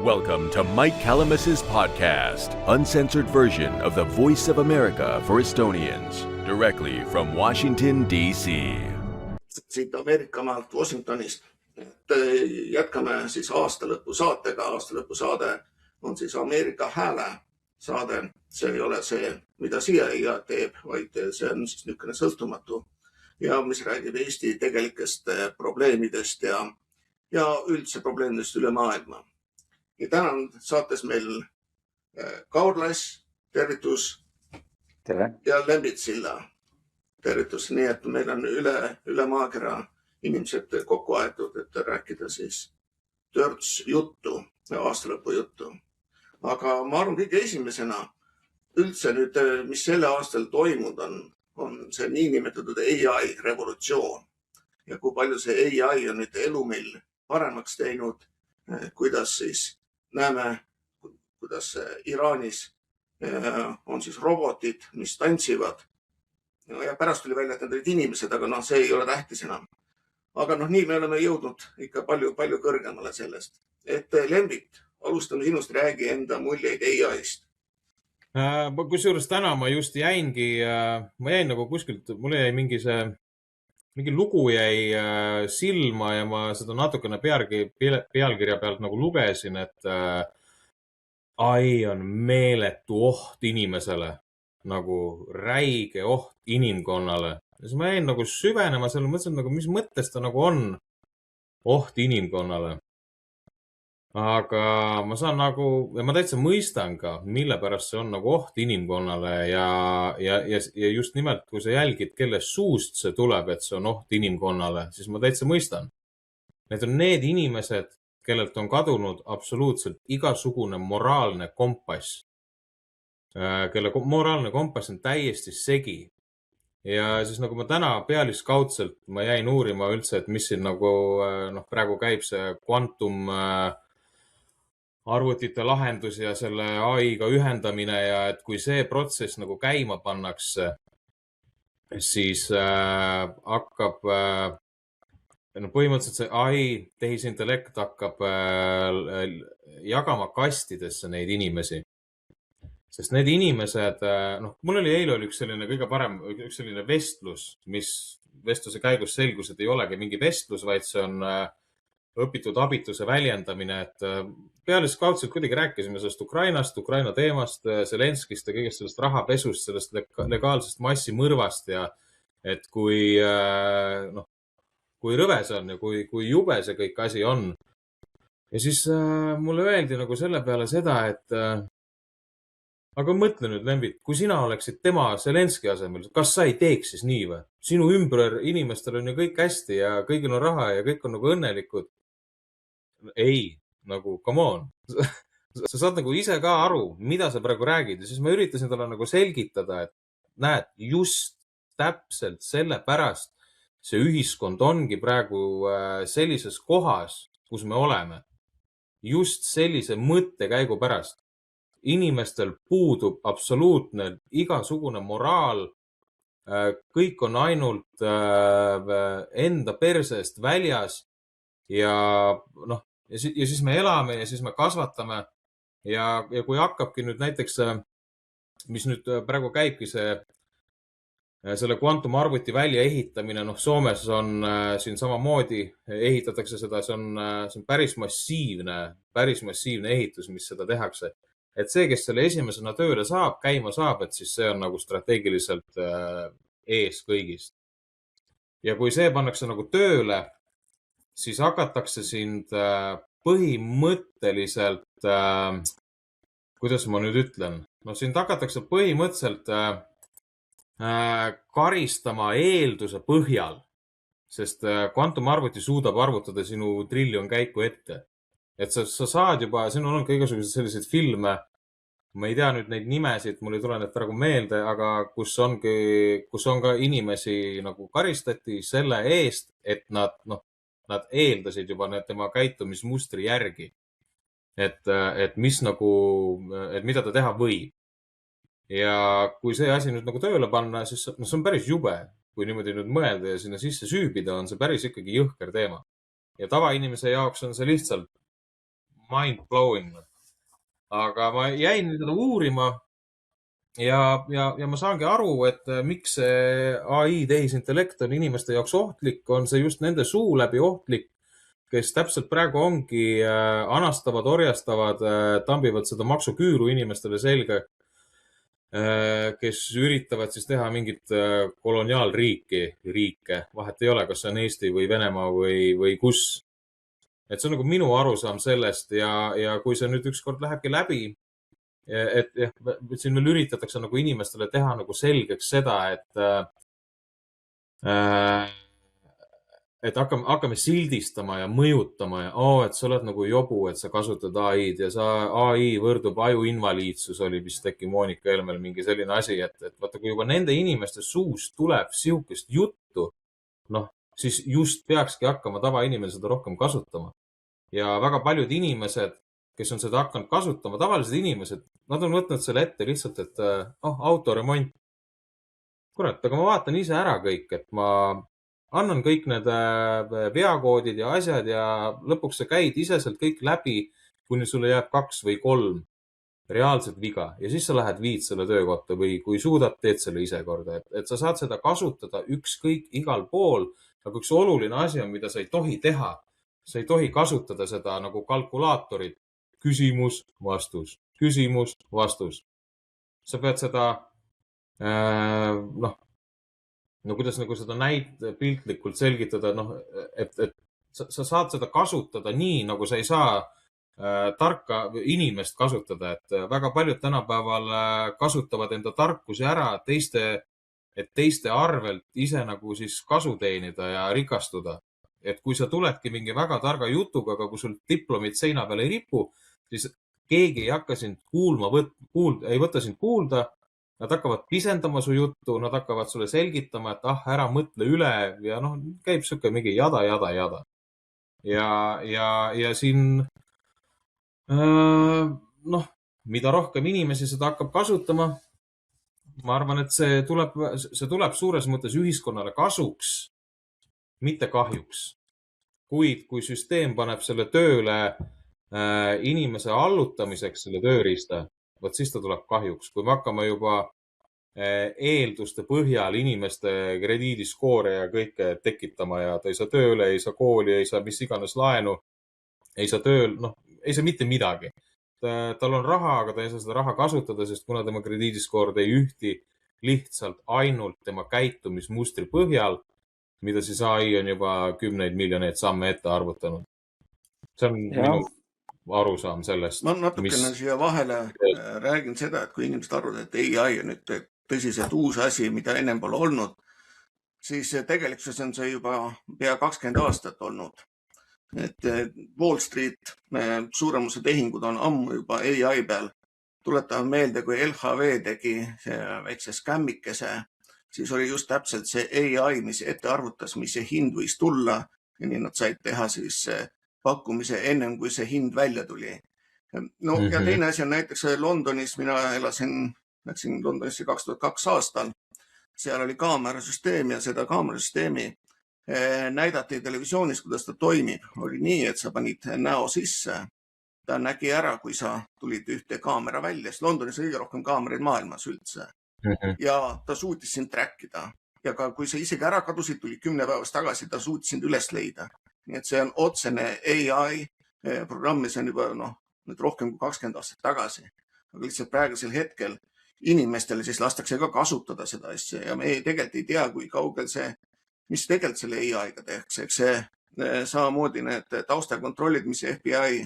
Welcome to Mike Calamus's podcast, uncensored version of the Voice of America for Estonians, directly from Washington, D.C. Siit Ameerika maalt Washingtonist. Jätkame siis aastalõpu saatega. Aastalõpu saade on siis Ameerika Hääle saade. See ei ole see, mida CIA teeb, vaid see on siis niisugune sõltumatu ja mis räägib Eesti tegelikest probleemidest ja üldse probleemidest üle maailma. Ja täna on saates meil Kaur Lass, tervitus. Tere. Ja Lembit Silla, tervitus. Nii et meil on üle maakera inimesed kokku aetud, et rääkida siis törts juttu, aastalõpu juttu. Aga ma arvan kõige esimesena üldse nüüd, mis selle aastal toimunud on see niinimetatud AI revolutsioon. Ja kui palju see AI on nüüd elu meil paremaks teinud, kuidas siis näeme, kuidas Iraanis on siis robotid, mis tantsivad. Ja pärast tuli välja, et need olid inimesed, aga see ei ole tähtis enam. Aga nii me oleme jõudnud ikka palju kõrgemale sellest. Et Lembit, alustame sinust, räägi enda muljeid AI-st. Kusjuures täna ma just jäingi nagu kuskilt, mul jäi mingi lugu jäi silma ja ma seda natukene pealkirja pealt nagu lugesin, et AI on meeletu oht inimesele, nagu räige oht inimkonnale. Ja siis ma jäin nagu süvenema selle, mõtlesin, nagu, mis mõttes ta nagu on oht inimkonnale. Aga ma saan nagu, ja ma täitsa mõistan ka, mille pärast see on nagu oht inimkonnale ja just nimelt, kui sa jälgid, kelle suust see tuleb, et see on oht inimkonnale, siis ma täitsa mõistan. Need on need inimesed, kellelt on kadunud absoluutselt igasugune moraalne kompass, kelle moraalne kompass on täiesti segi. Ja siis nagu ma täna pealiskaudselt, ma jäin uurima üldse, et mis siin nagu praegu käib see kvantum arvutite lahendus ja selle AI-ga ühendamine ja et kui see protsess nagu käima pannakse, siis hakkab, põhimõtteliselt see AI, tehisintellekt hakkab jagama kastidesse neid inimesi. Sest need inimesed, mul oli eile üks selline kõige parem, üks selline vestlus, mis vestluse käigus selgus, et ei olegi mingi vestlus, vaid see on õpitud abituse väljendamine, et pealiskaudselt kuidagi rääkisime sellest Ukrainast, Ukraina teemast, Zelenskist ja kõigest sellest rahapesust, sellest legaalsest massimõrvast ja et kui rõve see on ja kui jube see kõik asi on. Ja siis mulle öeldi nagu selle peale seda, et aga mõtle nüüd, Lembit, kui sina oleksid tema Zelenski asemel, kas sa ei teeks siis nii või? Sinu ümber inimestel on ju kõik hästi ja kõigil on raha ja kõik on nagu õnnelikud. Ei, nagu, come on. Sa saad nagu ise ka aru, mida sa praegu räägid. Ja siis ma üritasin talle nagu selgitada, et näed, just täpselt selle pärast see ühiskond ongi praegu sellises kohas, kus me oleme. Just sellise mõttekäigu pärast. Inimestel puudub absoluutne igasugune moraal. Kõik on ainult enda perseest väljas ja siis me elame ja siis me kasvatame ja kui hakkabki nüüd näiteks, mis nüüd praegu käibki selle kvantumarvuti välja ehitamine, Soomes on siin samamoodi ehitatakse seda, see on päris massiivne ehitus, mis seda tehakse. Et see, kes selle esimesena tööle käima saab, et siis see on nagu strateegiliselt ees kõigist. Ja kui see pannakse nagu tööle, siis hakatakse sind põhimõtteliselt, kuidas ma nüüd ütlen, sind hakatakse põhimõtteliselt karistama eelduse põhjal, sest kvantumarvuti suudab arvutada sinu triljon käiku ette. Et sa saad juba, siin on ka igasugused selliseid filme, ma ei tea nüüd neid nimesid, mul ei tule need praegu meelde, aga kus on ka inimesi nagu karistati selle eest, et nad eeldasid juba tema käitumismustri järgi, et mida ta teha võib. Ja kui see asi nüüd nagu tööle panna, siis see on päris jube, kui niimoodi nüüd mõelda ja sinna sisse süübida, on see päris ikkagi jõhker teema. Ja tavainimese jaoks on see lihtsalt mind blowing. Aga ma jäin seda uurima ja ma saangi aru, et miks see AI tehisintellekt on inimeste jaoks ohtlik, on see just nende suu läbi ohtlik, kes täpselt praegu ongi anastavad, orjastavad, tambivad seda maksuküüru inimestele selga, kes üritavad siis teha mingit koloniaalriike, vahet ei ole, kas see on Eesti või Venemaa või kus. Et see on nagu minu arusaam sellest ja kui see nüüd ükskord lähebki läbi, et siin veel üritatakse nagu inimestele teha nagu selgeks seda, et hakkame sildistama ja mõjutama ja et sa oled nagu jobu, et sa kasutad AI-d ja AI võrdub ajuinvaliidsus, oli vist äkki Moonika Helmel mingi selline asi, et vaata, kui juba nende inimeste suust tuleb sihukest juttu, siis just peakski hakkama tavainimene seda rohkem kasutama. Ja väga paljud inimesed, kes on seda hakanud kasutama, tavalised inimesed, nad on võtnud selle ette lihtsalt, et autoremont. Kurat, aga ma vaatan ise ära kõik, et ma annan kõik need veakoodid ja asjad ja lõpuks sa käid ise sealt kõik läbi, kuni sulle jääb 2 või 3 reaalset viga ja siis sa lähed viid selle töökohta või kui suudad, teed selle ise korda. Et sa saad seda kasutada ükskõik igal pool, aga üks oluline asi on, mida sa ei tohi teha. Sa ei tohi kasutada seda nagu kalkulaatorit. Küsimus, vastus, küsimus, vastus. Sa pead seda, kuidas nagu seda piltlikult selgitada, et sa saad seda kasutada nii, nagu sa ei saa tarka inimest kasutada, et väga paljud tänapäeval kasutavad enda tarkusi ära teiste arvelt ise nagu siis kasu teenida ja rikastuda. Et kui sa tuledki mingi väga targa jutuga, aga kui sul diplomid seina peal ei ripu, siis keegi ei hakka sind ei võta sind kuulda, nad hakkavad pisendama su juttu, nad hakkavad sulle selgitama, et ära mõtle üle ja käib siuke mingi jada. Ja siin, mida rohkem inimesi seda hakkab kasutama, ma arvan, et see tuleb suures mõttes ühiskonnale kasuks, mitte kahjuks. Kuid kui süsteem paneb selle tööle inimese allutamiseks, selle tööriista, võt siis ta tuleb kahjuks. Kui me hakkame juba eelduste põhjal inimeste krediidiskoore ja kõike tekitama ja ta ei saa tööle, ei saa kooli, ei saa mis iganes laenu, ei saa tööl, ei saa mitte midagi. Tal on raha, aga ta ei saa seda raha kasutada, sest kuna tema krediidiskoor ei ühti lihtsalt ainult tema käitumismustri põhjal, mida siis AI on juba 10 miljoneid samme ette arvutanud. See on minu arusaam sellest. Ma natukene siia vahele räägin seda, et kui inimesed arvavad, et AI on nüüd tõsiselt uus asi, mida ennem pole olnud, siis tegelikkuses on see juba pea 20 aastat olnud. Et Wall Street suuremuse tehingud on ammu juba AI peal. Tuletame meelde, kui LHV tegi väikse skämmikese, siis oli just täpselt see AI, mis ette arvutas, mis see hind võis tulla ja nii nad said teha siis pakkumise ennem, kui see hind välja tuli. Ja teine asi on näiteks Londonis, mina läksin Londonisse 2002 aastal, seal oli kaamerasüsteem ja seda kaamerasüsteemi näidati televisioonis, kuidas ta toimib. Oli nii, et sa panid näo sisse, ta nägi ära, kui sa tulid ühte kaamera välja, sest Londonis oli kõige rohkem kaameraid maailmas üldse. Ja ta suutis sind trackida ja ka kui sa isegi ära kadusid, tuli 10 päevast tagasi, ta suutis sind üles leida. Nii et see on otsene AI programm, see on juba nüüd rohkem kui 20 aastat tagasi. Aga lihtsalt praegusel hetkel inimestele siis lastakse ka kasutada seda asja ja me tegelikult ei tea, kui kaugel mis tegelikult selle AI-ga tehakse. Eks see samamoodi need taustakontrollid, mis FBI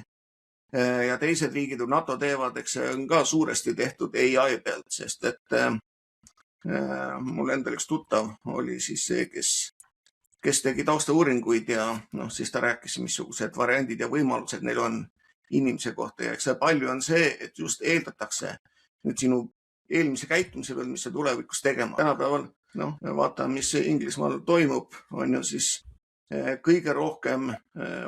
ja teised riigid või NATO teevad, eks see on ka suuresti tehtud AI pealt, sest et mul endal üks tuttav oli siis see, kes tegi taustauuringuid ja siis ta rääkis, missugused variandid ja võimalused neil on inimese kohta ja eks see palju on see, et just eeldatakse nüüd sinu eelmise käitumise peal, mis sa tulevikus tegema. Tänapäeval, vaatame, mis Inglismaal toimub, on ju siis kõige rohkem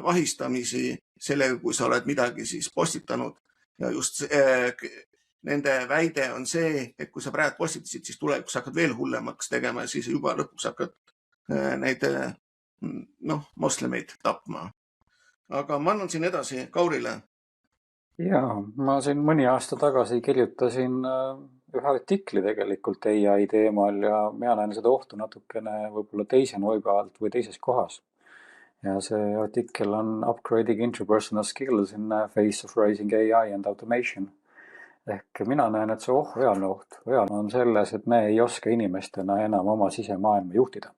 vahistamisi sellega, kui sa oled midagi siis postitanud ja just nende väide on see, et kui sa praegu postitasid, siis tulevikus hakkad veel hullemaks tegema ja siis juba lõpuks hakkad neid moslemeid tapma. Aga ma annan siin edasi Kaurile Ja ma siin mõni aasta tagasi kirjutasin ühe artikli tegelikult AI teemal ja mina näen seda ohtu natukene võib-olla teise nurga alt või teises kohas. Ja see artikkel on Upgrading Interpersonal Skills in the Face of Rising AI and Automation. Ehk mina näen, et see reaalne oht on selles, et me ei oska inimestena enam oma sisemaailma juhtida.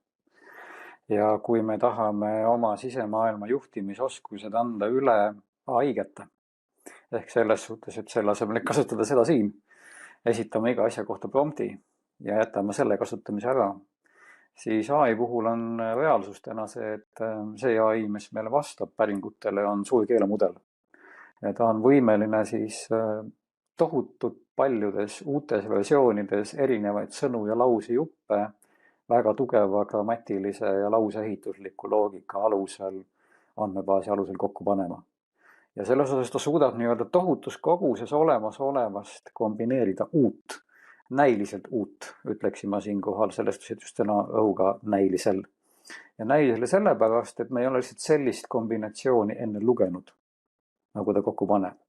Ja kui me tahame oma sisemaailma juhtimisoskused anda üle AI-gete, ehk selles suhtes, et selle asemel kasutada seda siin, esitame iga asja kohta prompti ja jätame selle kasutamise ära, siis AI puhul on reaalsus täna see, et see AI, mis meile vastab päringutele, on suur keelemudel. Ja ta on võimeline siis tohutult paljudes uutes versioonides erinevaid sõnu ja lausejuppe väga tugeva grammatilise ja lauseehitusliku loogika alusel, andmebaasi alusel kokku panema. Ja selles osas ta suudab nii-öelda tohutus koguses olevast kombineerida uut, näiliselt uut, ütleksin ma siinkohal, sellest just täna õhuga näilisel. Ja näilisel sellepärast, et me ei ole lihtsalt sellist kombinatsiooni enne lugenud, nagu ta kokku paneb.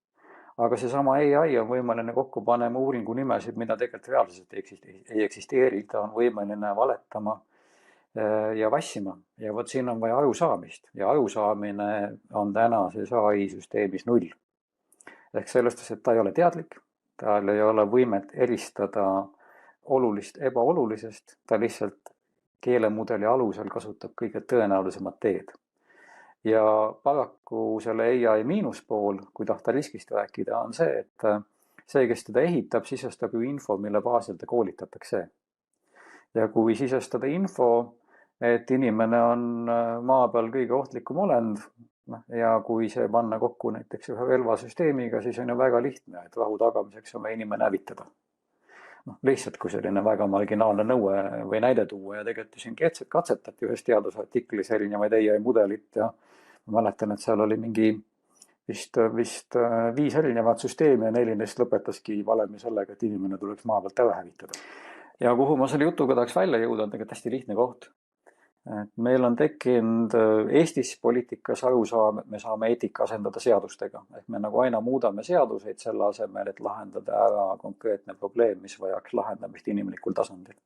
Aga seesama AI on võimeline kokku panema uuringu nimesid, mida tegelikult reaalselt ei eksisteeri. Ta on võimeline valetama ja vassima. Ja vot siin on vaja arusaamist. Ja arusaamine on tänases AI-süsteemis 0. Ehk sellest, et ta ei ole teadlik, tal ei ole võimet eristada olulist ebaolulisest, ta lihtsalt keelemudeli alusel kasutab kõige tõenäolisemat teed. Ja paraku selle AI miinuspool, kui tahta riskist rääkida, on see, et see, kes teda ehitab, sisestab ju info, mille baasil ta koolitatakse. Ja kui sisestada info, et inimene on maa peal kõige ohtlikum olend, ja kui see panna kokku näiteks ühe relvasüsteemiga, siis on ju väga lihtne, et rahu tagamiseks on vaja inimene hävitada. Lihtsalt kui selline väga marginaalne nõue või näide tuua ja tegelikult siin katsetati ühes teadusartiklis erinevaid AI mudelit ja ma mäletan, et seal oli mingi vist 5 erinevat süsteemi ja 14 lõpetaski valemi sellega, et inimene tuleks maa pealt ära hävitada. Ja kuhu ma selle jutuga tahaks välja jõuda, on tegelikult hästi lihtne koht. Et meil on tekkinud Eestis poliitikas arusaam, et me saame eetika asendada seadustega. Ehk me nagu aina muudame seaduseid selle asemel, et lahendada ära konkreetne probleem, mis vajaks lahendamist inimlikul tasandil.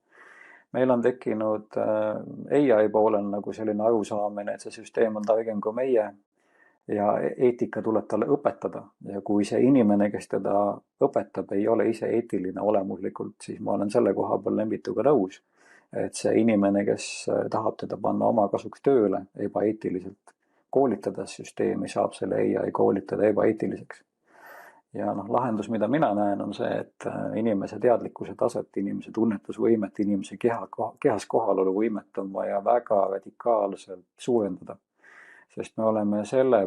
Meil on tekkinud AI poolel nagu selline arusaamine, et see süsteem on targem kui meie ja eetika tuleb talle õpetada. Ja kui see inimene, kes teda õpetab, ei ole ise eetiline olemuslikult, siis ma olen selle koha peal Lembituga nõus. Et see inimene, kes tahab teda panna oma kasuks tööle ebaeetiliselt, koolitades süsteemi, saab selle AI koolitada ebaeetiliseks. Ja lahendus, mida mina näen, on see, et inimese teadlikkuse taset, inimese tunnetusvõimet, inimese kehas kohaloluvõimet on vaja väga radikaalselt suurendada. Sest me oleme selle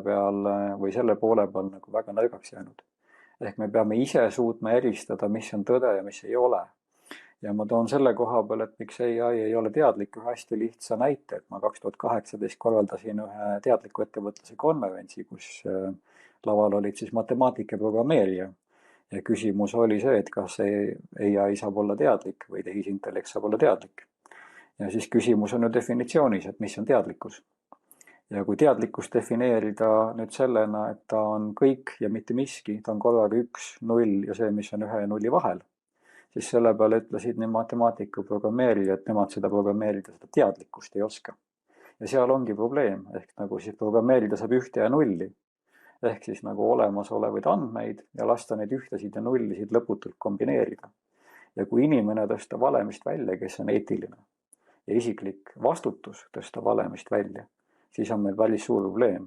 poole peal nagu väga nõrgaks jäänud. Ehk me peame ise suutma eristada, mis on tõde ja mis ei ole. Ja ma toon selle koha peal, et miks AI ei ole teadlik ühe hästi lihtsa näite, et ma 2018 korraldasin ühe teadliku ettevõtluse konverentsi, kus laval olid siis matemaatika ja programmeerija. Ja küsimus oli see, et kas AI saab olla teadlik või tehisintellekt saab olla teadlik. Ja siis küsimus on ju definitsioonis, et mis on teadlikkus. Ja kui teadlikkus defineerida nüüd sellena, et ta on kõik ja mitte miski, ta on korraga 1, 0 ja see, mis on 1 ja 0 vahel, siis selle peale ütlesid nii matemaatika programmeerija, et nemad seda programmeerida, seda teadlikkust ei oska. Ja seal ongi probleem, ehk nagu siis programmeerida saab 1 ja 0, ehk siis nagu olemasolevaid andmeid ja lasta neid 1-sid ja 0-sid lõputult kombineerida. Ja kui inimene tõsta valemist välja, kes on eetiline ja isiklik vastutus tõsta valemist välja, siis on meil päris suur probleem.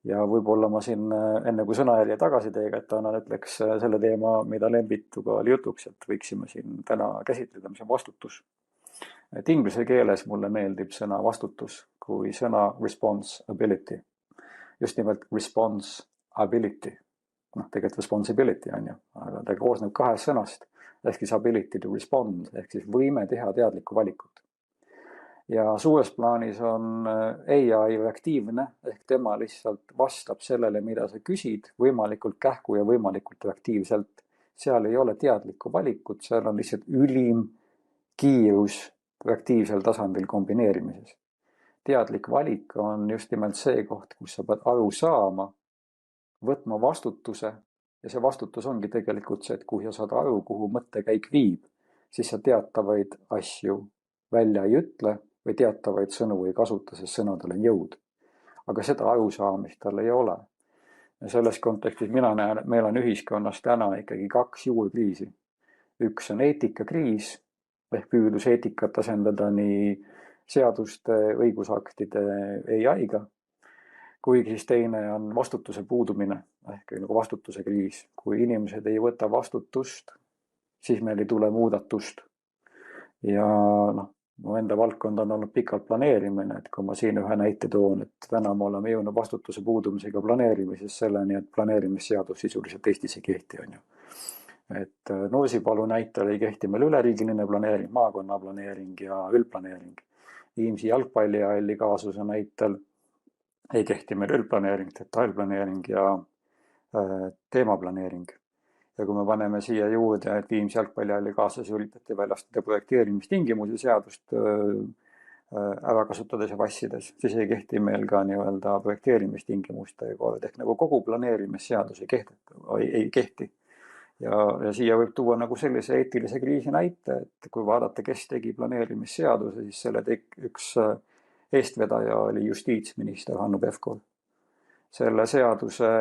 Ja võib-olla ma siin enne kui sõnajärje tagasi teiega, et annan ütleks selle teema, mida Lembituga oli jutuks, et võiksime siin täna käsitleda, mis on vastutus. Et inglise keeles mulle meeldib sõna vastutus kui sõna responsibility. Just nimelt responsibility. Tegelikult responsibility on ju, aga ta koosneb 2 sõnast, ehk siis ability to respond, ehk siis võime teha teadlikku valikut. Ja suures plaanis on AI reaktiivne, ehk tema lihtsalt vastab sellele, mida sa küsid, võimalikult kähku ja võimalikult reaktiivselt. Seal ei ole teadlikku valikut, seal on lihtsalt ülim kiirus reaktiivsel tasandil kombineerimises. Teadlik valik on just nimelt see koht, kus sa pead aru saama, võtma vastutuse Ja see vastutus ongi tegelikult see, et kui sa saad aru, kuhu mõttekäik viib, siis sa teatavaid asju välja ei ütle või teatavaid sõnu ei kasuta, sest sõnadel on jõud. Aga seda arusaamist tal ei ole. Ja selles kontekstis mina näen, et meil on ühiskonnas täna ikkagi 2 juurkriisi. Üks on eetikakriis, ehk püüdlus eetikat asendada nii seaduste, õigusaktide AI-ga, kuigi siis teine on vastutuse puudumine, ehk nagu vastutuse kriis. Kui inimesed ei võta vastutust, siis meil ei tule muudatust. Ja mu enda valdkond on olnud pikalt planeerimine, et kui ma siin ühe näite toon, et täna me oleme jõudnud vastutuse puudumisega planeerimises selleni, et planeerimisseadus sisuliselt Eestis ei kehti, on ju. Et Nursipalu näitel ei kehti meil üleriigiline planeering, maakonna planeering ja üldplaneering. Viimsi jalgpallihalli kaasuse näitel ei kehti meil üldplaneering, detailplaneering ja teemaplaneering. Ja kui me paneme siia juurde, et Viimsi jalgpallihalli kaasuse üritati väljastada projekteerimistingimusi seadust ära kasutades ja vassides, siis ei kehti meil ka nii-öelda projekteerimistingimuste kord, ehk nagu kogu planeerimisseadus ei kehti. Ja siia võib tuua nagu sellise eetilise kriisi näite, et kui vaadata, kes tegi planeerimisseaduse, siis selle üks eestvedaja oli justiitsminister Hannu Pevkur. Selle seaduse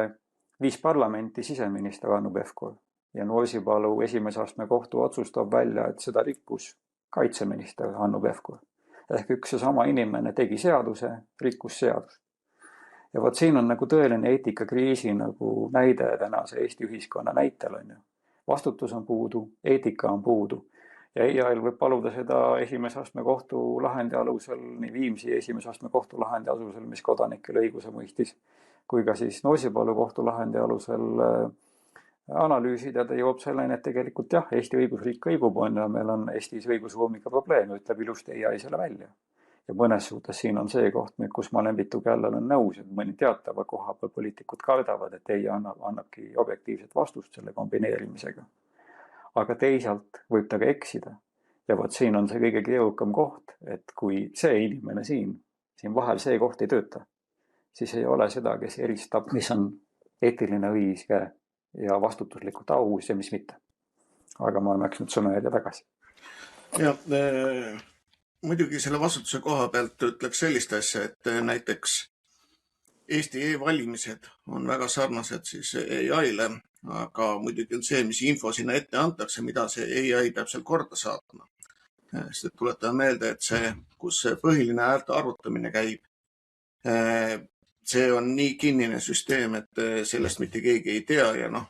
viis parlamenti siseminister Hannu Pevkur ja Nursipalu esimese astme kohtu otsustab välja, et seda rikkus kaitseminister Hannu Pevkur. Ehk üks ja sama inimene tegi seaduse, rikkus seadust. Ja vot siin on nagu tõeline eetikakriisi nagu näide tänase Eesti ühiskonna näitel, on ju. Vastutus on puudu, eetika on puudu. Ja EIA-l võib paluda seda esimese astme kohtu lahendi alusel, nii Viimsi esimese astme kohtu lahendi alusel, mis kodanikele õiguse mõistis, kui ka siis Nursipalu kohtu lahendi alusel analüüsida, ta jõuab selleni, et tegelikult jah, Eesti õigusriik kõigub on ja meil on Eestis õigusruumiga probleeme, ütleb ilusti EIA selle välja. Ja mõnes suhtes siin on see koht, kus ma Lembitu Källel on nõus, et mõni teatava koha peal poliitikud kardavad, et EIA annabki objektiivset vastust selle kombineerimisega. Aga teisalt võib ta ka eksida. Ja vot siin on see kõige keerukam koht, et kui see inimene siin vahel see koht ei tööta, siis ei ole seda, kes eristab, mis on eetiline õige ja vastutuslikult aus ja mis mitte. Aga ma läks nüüd sõnaja tagasi. Ja, muidugi selle vastutuse koha pealt ütleks sellist asja, et näiteks Eesti e-valimised on väga sarnased siis AI-le, aga muidugi on see, mis info sinna ette antakse, mida see AI peab seal korda saatma. Sest tuletan meelde, et see, kus see põhiline häälte arvutamine käib, see on nii kinnine süsteem, et sellest mitte keegi ei tea ja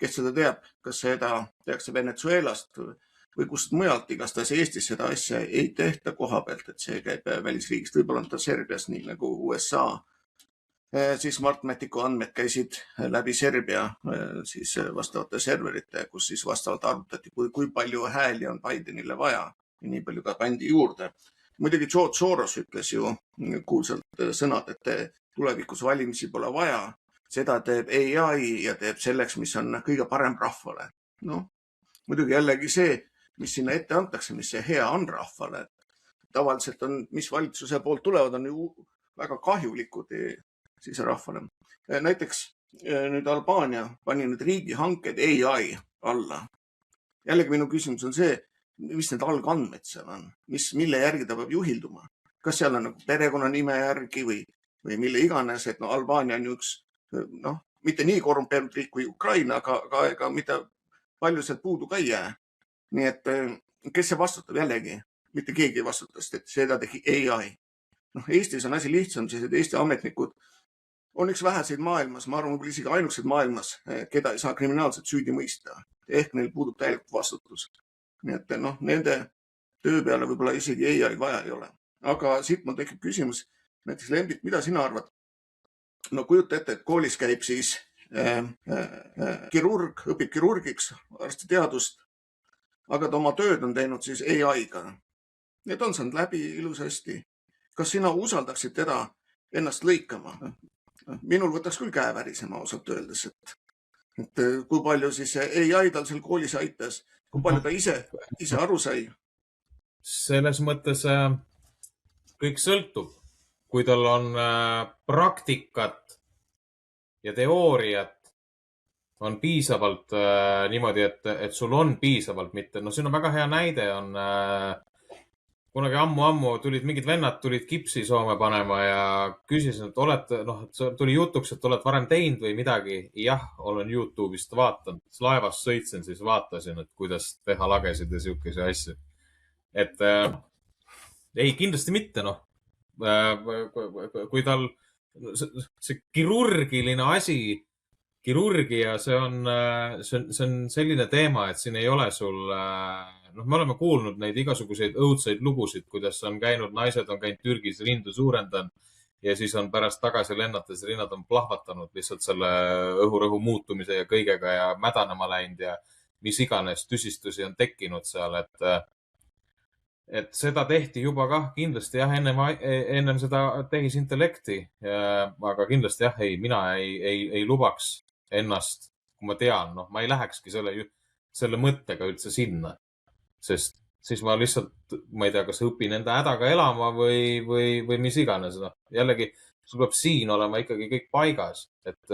kes seda teab, kas seda tehakse Venezuelast või kust mujalt, igastahes Eestis seda asja ei tehta koha pealt, et see käib välisriigist, võib-olla on ta Serbias nii nagu USA. Siis Smartmaticu andmed käisid läbi Serbia siis vastavate serverite, kus siis vastavalt arvutati, kui palju hääli on Bidenile vaja ja nii palju ka pandi juurde. Muidugi George Soros ütles ju kuulsalt sõnad, et tulevikus valimisi pole vaja. Seda teeb AI ja teeb selleks, mis on kõige parem rahvale. Muidugi jällegi see, mis sinna ette antakse, mis see hea on rahvale. Tavaliselt on, mis valitsuse poolt tulevad, on ju väga kahjulikud siis rahvale. Näiteks nüüd Albaania pani nüüd riigihanked AI alla. Jällegi minu küsimus on see, mis need algandmed seal on, mille järgi ta peab juhilduma. Kas seal on nagu perekonnanime järgi või mille iganes, et Albaania on ju üks, mitte nii korrumpeerunud riik kui Ukraina, aga mida palju sealt puudu ka ei jää. Nii et kes see vastutab jällegi? Mitte keegi ei vastuta, sest seda tegi AI. Eestis on asi lihtsam, sest Eesti ametnikud on üks väheseid maailmas, ma arvan, isegi ainukesed maailmas, keda ei saa kriminaalselt süüdi mõista. Ehk neil puudub täielikult vastutus. Nii et nende töö peale võib-olla isegi AI vaja ei ole. Aga siit mul tekib küsimus, näiteks Lembit, mida sina arvad? Kujuta ette, et koolis käib siis kirurg, õpib kirurgiks, arstiteadust, aga ta oma tööd on teinud siis AI-ga. Need on saanud läbi ilusasti. Kas sina usaldaksid teda ennast lõikama? Minul võtaks küll käe värisema osalt öeldes, et kui palju siis AI tal seal koolis aitas, kui palju ta ise aru sai? Selles mõttes kõik sõltub, kui tal on praktikat ja teooriat on piisavalt niimoodi, et sul on piisavalt, mitte. No siin on väga hea näide on kunagi ammu tulid mingid vennad, tulid kipsi Soome panema ja küsisin, et tuli jutuks, et oled varem teinud või midagi. Jah, olen YouTube'ist vaatanud. Laevas sõitsin, siis vaatasin, et kuidas teha lagesid ja siukese asju. Et ei, kindlasti mitte, noh. Kui tal see kirurgiline asi, kirurgia, see on selline teema, et siin ei ole sul, me oleme kuulnud neid igasuguseid õudseid lugusid, kuidas on käinud, naised on käinud Türgis rindu suurendanud ja siis on pärast tagasi lennates rinnad on plahvatanud lihtsalt selle õhurõhu muutumise ja kõigega ja mädanema läinud ja mis iganes tüsistusi on tekkinud seal, et seda tehti juba kah kindlasti jah, ennem seda tehisintellekti, aga kindlasti jah, mina ei lubaks ennast, kui ma tean, ma ei lähekski selle mõttega üldse sinna, sest siis ma lihtsalt, ma ei tea, kas õpin enda hädaga elama või mis iganes. Jällegi, sul peab siin olema ikkagi kõik paigas, et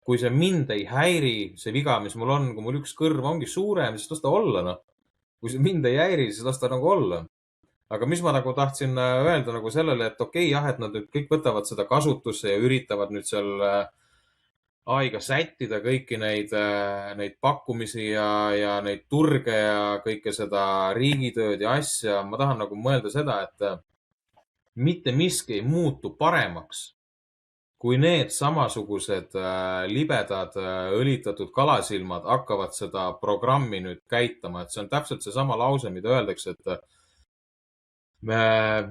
kui see mind ei häiri, see viga, mis mul on, kui mul üks kõrv ongi suurem, siis las ta olla, Kui see mind ei häiri, siis las ta nagu olla. Aga mis ma nagu tahtsin öelda nagu sellele, et okei, jah, et nad nüüd kõik võtavad seda kasutusse ja üritavad nüüd seal aiga sättida kõiki neid pakkumisi ja neid turge ja kõike seda riigitööd ja asja. Ma tahan nagu mõelda seda, et mitte miski ei muutu paremaks, kui need samasugused libedad õlitatud kalasilmad hakkavad seda programmi nüüd käitama, et see on täpselt seesama lause, mida öeldakse, et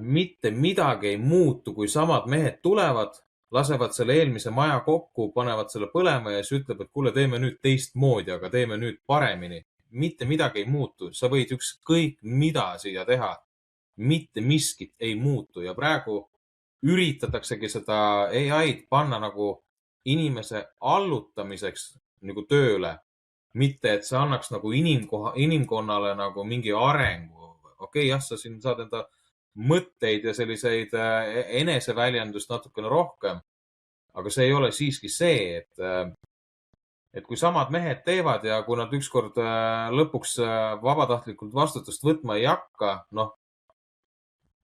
mitte midagi ei muutu, kui samad mehed tulevad, lasevad selle eelmise maja kokku, panevad selle põlema ja siis ütleb, et kuule, teeme nüüd teistmoodi, aga teeme nüüd paremini. Mitte midagi ei muutu, sa võid ükskõik mida siia teha. Mitte miskit ei muutu ja praegu üritataksegi seda AI-d panna nagu inimese allutamiseks nagu tööle, mitte et see annaks nagu inimkonnale nagu mingi arengu. Okei, jah, sa siin saad enda mõtteid ja selliseid eneseväljendust natukene rohkem, aga see ei ole siiski see, et kui samad mehed teevad ja kui nad ükskord lõpuks vabatahtlikult vastutust võtma ei hakka,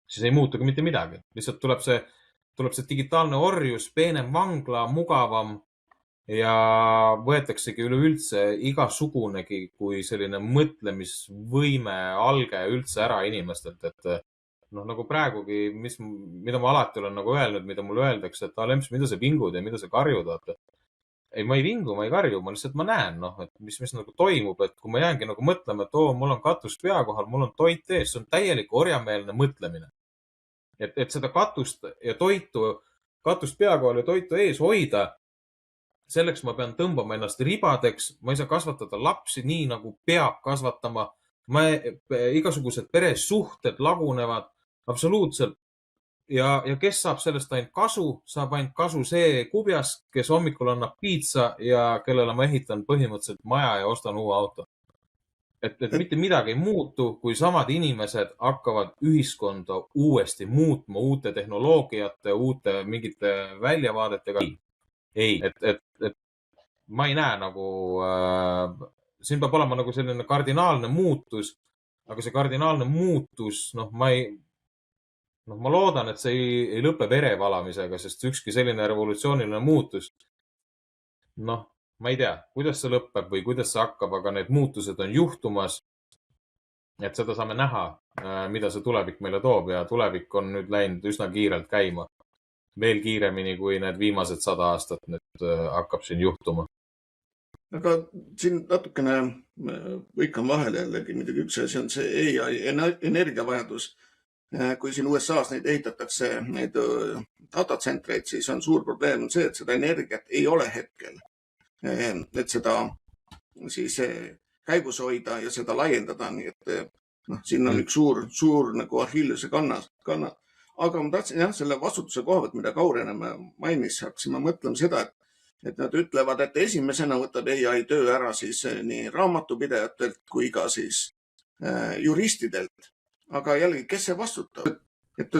siis ei muutugi mitte midagi. Lihtsalt tuleb see digitaalne orjus, peenem vangla, mugavam ja võetaksegi üleüldse igasugunegi kui selline mõtlemisvõime alge üldse ära inimestelt, et nagu praegugi, mida ma alati olen nagu öelnud, mida mulle öeldakse, et Lemps, mida sa vingud ja mida sa karjud, ei, ma ei vingu, ma ei karju, ma näen, et mis nagu toimub, et kui ma jäängi nagu mõtlema, et mul on katust pea kohal, mul on toit ees, see on täielik orjameelne mõtlemine. Et seda katust ja katust pea kohal ja toitu ees hoida, selleks ma pean tõmbama ennast ribadeks, ma ei saa kasvatada lapsi nii, nagu peab kasvatama. Igasugused peresuhted lagunevad absoluutselt. Ja kes saab sellest ainult kasu? Saab ainult kasu see kubjas, kes hommikul annab piitsa ja kellele ma ehitan põhimõtteliselt maja ja ostan uue auto. Et mitte midagi ei muutu, kui samad inimesed hakkavad ühiskonda uuesti muutma uute tehnoloogiate, uute mingite väljavaadetega. Ei, et ma ei näe nagu, siin peab olema nagu selline kardinaalne muutus, aga see kardinaalne muutus, ma loodan, et see ei lõpe verevalamisega, sest ükski selline revolutsiooniline muutus, ma ei tea, kuidas see lõpeb või kuidas see hakkab, aga need muutused on juhtumas, et seda saame näha, mida see tulevik meile toob ja tulevik on nüüd läinud üsna kiirelt käima. Veel kiiremini kui need viimased 100 aastat nüüd hakkab siin juhtuma. Aga siin natukene võikan vahele jällegi, midagi üks asi on see AI energiavajadus. Kui siin USA's neid ehitatakse, neid datatsentraid, siis on suur probleem on see, et seda energiat ei ole hetkel. Et seda siis käigus hoida ja seda laiendada, nii et siin on üks suur nagu Achillese kannas. Aga ma tahtsin jah, selle vastutuse koha pealt, mida Kaur enne mainis, hakkasime mõtlema seda, et nad ütlevad, et esimesena võtab AI töö ära siis nii raamatupidajatelt kui ka siis juristidelt. Aga jällegi, kes see vastutab? Et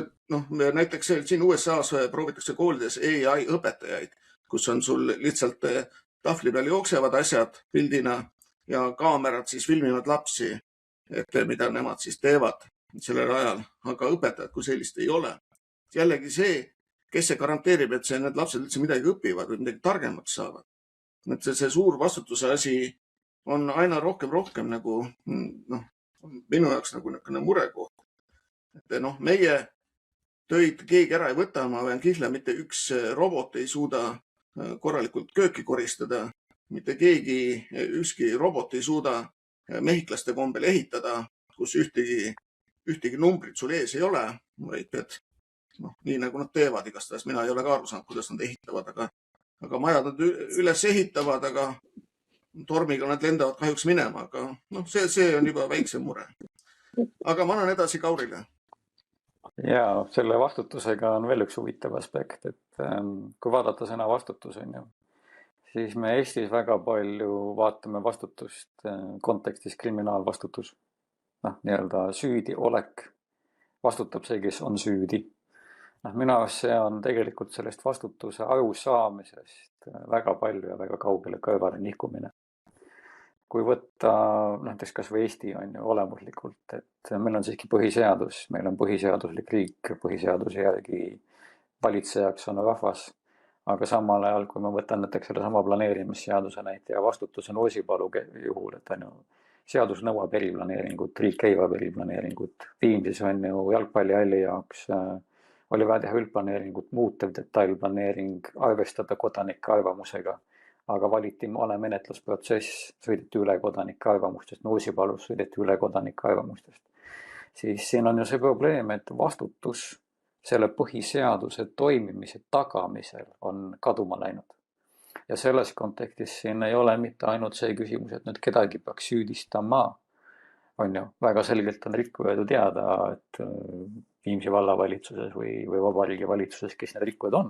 näiteks siin USA's proovitakse koolides AI õpetajaid, kus on sul lihtsalt tahvli peal jooksevad asjad pildina ja kaamerad siis filmivad lapsi, et mida nemad siis teevad sellel ajal, aga õpetajad kui sellist ei ole. Jällegi see, kes see garanteerib, et need lapsed üldse midagi õpivad või midagi targemaks saavad. Et see suur vastutuse asi on aina rohkem nagu, minu jaoks nagu niisugune murekoht. Et meie töid keegi ära ei võta, ma pean kihla, mitte üks robot ei suuda korralikult kööki koristada, mitte keegi, ükski robot ei suuda mehhiklaste kombel ehitada, kus ühtegi numbrit sul ees ei ole, vaid pead nii nagu nad teevad igastahes. Mina ei ole ka aru saanud, kuidas nad ehitavad, aga majad nad üles ehitavad, aga tormiga nad lendavad kahjuks minema, aga see on juba väiksem mure. Aga ma annan edasi Kaurile. Ja selle vastutusega on veel üks huvitav aspekt, et kui vaadata sõna vastutus, siis me Eestis väga palju vaatame vastutust kontekstis kriminaalvastutus. Nii-öelda süüdi olek, vastutab see, kes on süüdi. Minu arust see on tegelikult sellest vastutuse aru saamisest väga palju ja väga kaugele kõrvale nihkumine. Kui võtta näiteks kas või Eesti on ju olemuslikult, et meil on siiski põhiseadus, meil on põhiseaduslik riik, põhiseaduse järgi valitsejaks on rahvas, aga samal ajal, kui ma võtan näiteks selle sama planeerimisseaduse näite ja vastutus on Oosipalu juhul, et on ju seadus nõuab eriplaneeringut, riik käivab eriplaneeringut, Viimsis on ju jalgpallihalli jaoks oli vaja teha üldplaneeringut, muutev detailplaneering, arvestada kodanike arvamusega, aga valiti menetlusprotsess, sõideti üle kodanike arvamustest, Nursipalus sõideti üle kodanike arvamustest. Siis siin on ju see probleem, et vastutus selle põhiseaduse toimimise tagamisel on kaduma läinud. Ja selles kontekstis siin ei ole mitte ainult see küsimus, et nüüd kedagi peaks süüdistama. On ju, väga selgelt on rikkujad ju teada, et Viimsi vallavalitsuses või vabariigi valitsuses, kes need rikkujad on.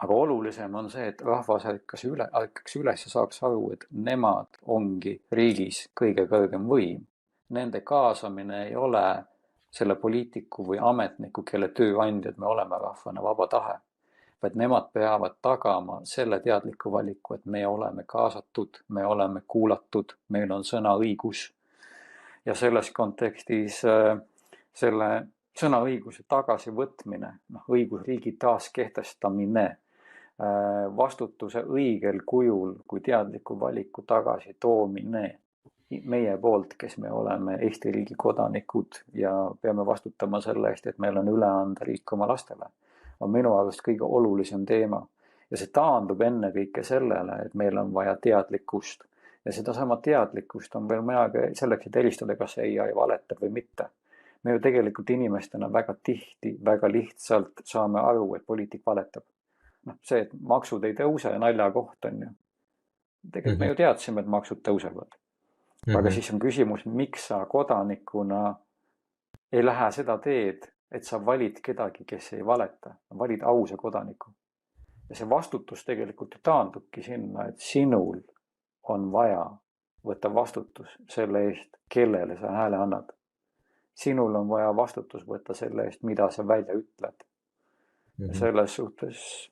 Aga olulisem on see, et rahvas ärkaks üles ja saaks aru, et nemad ongi riigis kõige kõrgem võim. Nende kaasamine ei ole selle poliitiku või ametniku, kelle tööandjad me oleme rahvana vaba tahe. Vaid nemad peavad tagama selle teadliku valiku, et me oleme kaasatud, me oleme kuulatud, meil on sõnaõigus. Ja selles kontekstis selle sõnaõiguse tagasivõtmine, õigusriigi taaskehtestamine, vastutuse õigel kujul kui teadliku valiku tagasi toomine meie poolt, kes me oleme Eesti riigi kodanikud ja peame vastutama selle eest, et meil on üle anda riik oma lastele, on minu arust kõige olulisem teema. Ja see taandub ennekõike sellele, et meil on vaja teadlikkust. Ja seda sama teadlikkust on veel meaga selleks, et eristada, kas AI valetab või mitte. Me ju tegelikult inimestena väga tihti, väga lihtsalt saame aru, et poliitik valetab. See, et maksud ei tõuse, nalja koht on ju. Tegelikult me ju teadsime, et maksud tõusevad. Aga siis on küsimus, miks sa kodanikuna ei lähe seda teed, et sa valid kedagi, kes ei valeta. Valid ausa kodaniku. Ja see vastutus tegelikult ju taandubki sinna, et sinul on vaja võtta vastutus selle eest, kellele sa hääle annad. Sinul on vaja vastutus võtta selle eest, mida sa välja ütled. Selles suhtes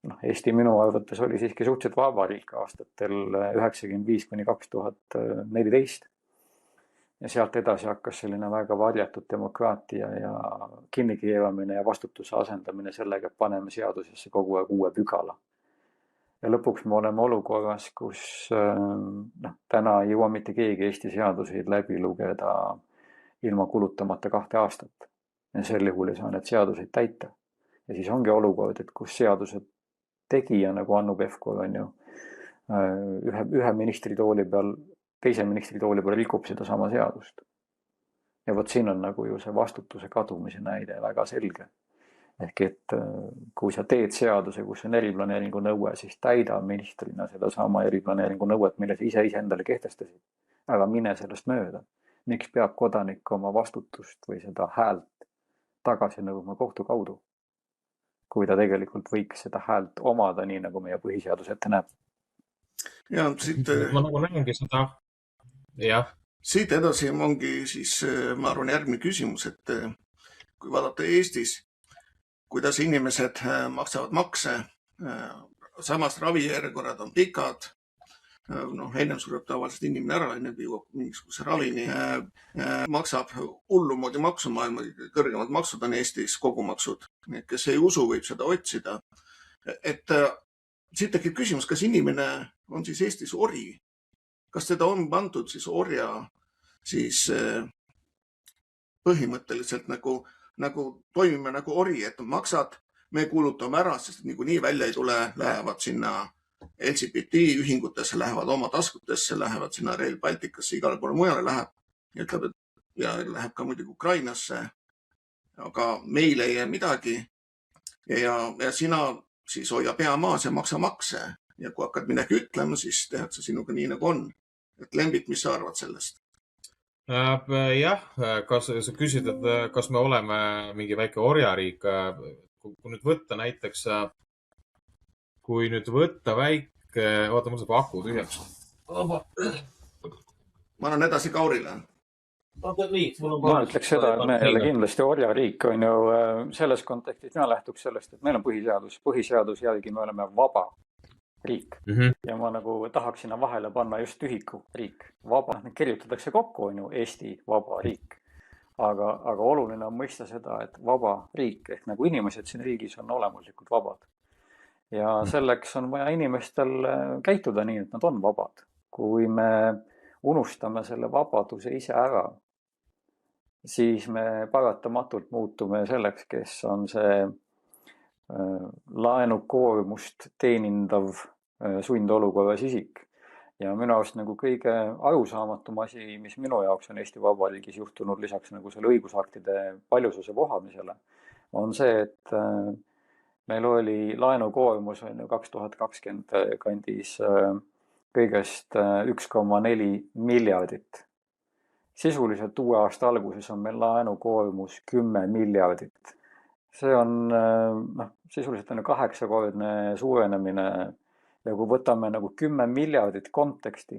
Eesti minu arvates oli siiski suhteliselt vaba riik aastatel 1995–2014. Ja sealt edasi hakkas selline väga varjatud demokraatia ja kinnikeeramine ja vastutuse asendamine sellega, et paneme seadusesse kogu aeg uue pügala. Ja lõpuks me oleme olukorras, kus täna ei jõua mitte keegi Eesti seaduseid läbi lugeda ilma kulutamata 2 aastat. Ja sel juhul ei saa need seaduseid täita. Ja siis ongi olukord, et kus seadused tegija nagu Hannu Pevkur on ju ühe ministri tooli peal, teise ministri tooli peal rikub seda sama seadust. Ja võt siin on nagu ju see vastutuse kadumise näide väga selge. Ehk et kui sa teed seaduse, kus on eriplaneeringu nõue, siis täida ministrina seda sama eriplaneeringu nõuet, mille sa ise endale kehtestasid. Aga mine sellest mööda. Miks peab kodanik oma vastutust või seda häält tagasi nõudma kohtu kaudu? Kui ta tegelikult võiks seda häält omada nii, nagu meie põhiseadus ette näeb. Ja, ma nagu näengi seda. Jah. Siit edasi ongi siis, ma arvan, järgmine küsimus, et kui vaadata Eestis, kuidas inimesed maksavad makse, samas ravijärjekorrad on pikad. Ennem sureb tavaliselt inimene ära, enne kui jõuab mingisuguse ravini. Maksab hullumoodi maksu, maailma kõrgemad maksud on Eestis, kogumaksud. Kes ei usu, võib seda otsida. Et siit tekib küsimus, kas inimene on siis Eestis ori? Kas teda on pandud siis orja siis põhimõtteliselt nagu toimime nagu ori, et maksad, me kuulutame ära, sest niikuinii välja ei tule, lähevad sinna LGBT ühingutesse, lähevad oma taskutesse, lähevad sinna Rail Balticasse, igale poole mujale läheb. Ja läheb ka muidugi Ukrainasse, aga meil ei jää midagi. Ja sina siis hoia pea maas ja maksa makse. Ja kui hakkad midagi ütlema, siis tehakse sinuga nii nagu on. Et Lembit, mis sa arvad sellest? Jah, kas sa küsid, et kas me oleme mingi väike orjariik? Kui nüüd võtta näiteks, oota, mul saab aku tühjaks. Ma annan edasi Kaurile. Ma ütleks seda, et me ei ole kindlasti orjariik on ju selles kontekstis. Mina lähtuks sellest, et meil on põhiseadus. Põhiseadus järgi me oleme vaba riik. Ja ma nagu tahaks sinna vahele panna just ühiku riik. Vaba, kirjutatakse kokku on ju Eesti vaba riik. Aga oluline on mõista seda, et vaba riik ehk nagu inimesed siin riigis on olemuslikult vabad. Ja selleks on vaja inimestel käituda nii, et nad on vabad. Kui me unustame selle vabaduse ise ära, siis me paratamatult muutume selleks, kes on see laenukoormust teenindav sundolukorras isik. Ja minu arust nagu kõige arusaamatum asi, mis minu jaoks on Eesti Vabariigis juhtunud lisaks nagu selle õigusaktide paljususe vohamisele, on see, et meil oli laenukoormus 2020 kandis kõigest 1,4 miljardit. Sisuliselt uue aasta alguses on meil laenukoormus 10 miljardit. See on, sisuliselt on 8-kordne suurenemine. Ja kui võtame nagu 10 miljardit konteksti,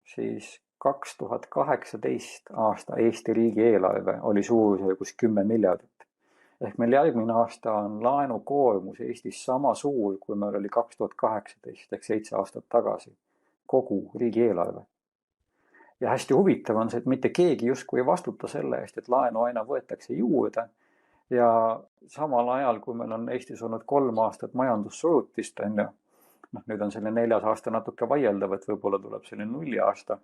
siis 2018 aasta Eesti riigi eelarve oli suurusjärgus 10 miljardit. Ehk meil järgmine aasta on laenukoormus Eestis sama suur, kui meil oli 2018 ehk 7 aastat tagasi. Kogu riigi eelarve. Ja hästi huvitav on see, et mitte keegi justkui ei vastuta selle eest, et laenu aina võetakse juurde. Ja samal ajal, kui meil on Eestis olnud 3 aastat majandussurutist, nüüd on selline 4. aasta natuke vaieldav, et võib-olla tuleb selline 0 aasta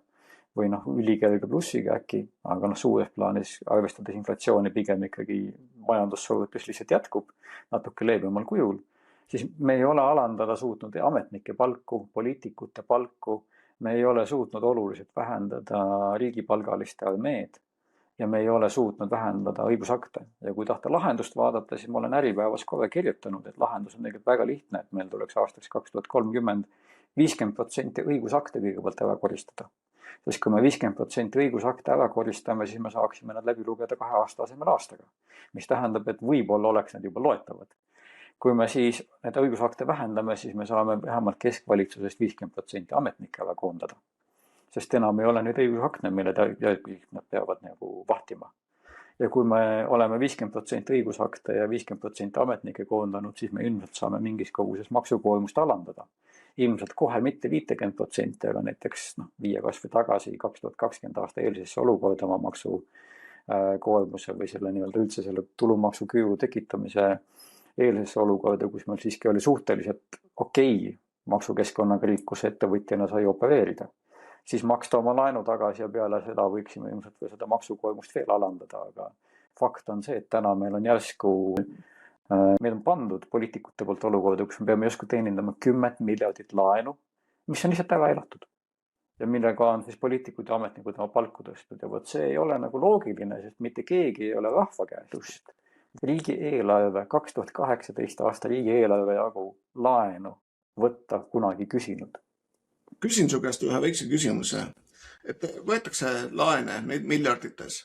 või ülikerge plussiga äkki, aga suures plaanis arvestades inflatsiooni pigem ikkagi majandussurutus lihtsalt jätkub natuke leebemal kujul, siis me ei ole alandada suutnud ametnike palku, poliitikute palku, me ei ole suutnud oluliselt vähendada riigipalgaliste armeed ja me ei ole suutnud vähendada õigusakte. Ja kui tahta lahendust vaadata, siis ma olen Äripäevas korra kirjutanud, et lahendus on tegelikult väga lihtne, et meil tuleks aastaks 2030 50% õigusakte kõigepealt ära koristada. Sest kui me 50% õigusakte ära koristame, siis me saaksime nad läbi lugeda 2 aasta asemel aastaga. Mis tähendab, et võib-olla oleks nad juba loetavad. Kui me siis need õigusakte vähendame, siis me saame vähemalt keskvalitsusest 50% ametnikke ära koondada. Sest enam ei ole nüüd õigusakne, mille nad peavad nagu vahtima. Ja kui me oleme 50% õigusakte ja 50% ametnike koondanud, siis me ilmselt saame mingis koguses maksukoormust alandada. Ilmselt kohe mitte 50%, aga näiteks viia kasvõi tagasi 2020 aasta eelisesse olukorda oma maksukoormuse või selle nii-öelda üldse selle tulumaksuküüru tekitamise eelisesse olukorda, kus meil siiski oli suhteliselt okei maksukeskkonnaga riik, kus ettevõtjana sai opereerida. Siis maksta oma laenu tagasi ja peale seda võiksime ilmselt või seda maksukoormust veel alandada, aga fakt on see, et täna meil on järsku, meil on pandud poliitikute poolt olukorda, kus me peame järsku teenindama 10 miljardit laenu, mis on lihtsalt ära elatud. Ja millega on siis poliitikud ja ametnikud oma palku tõstnud ja võt see ei ole nagu loogiline, sest mitte keegi ei ole rahva käest. Riigi eelarve, 2018 aasta riigi eelarve jagu laenu võtta kunagi küsinud. Küsin su käest ühe väikse küsimuse, et võetakse laene neid miljardites,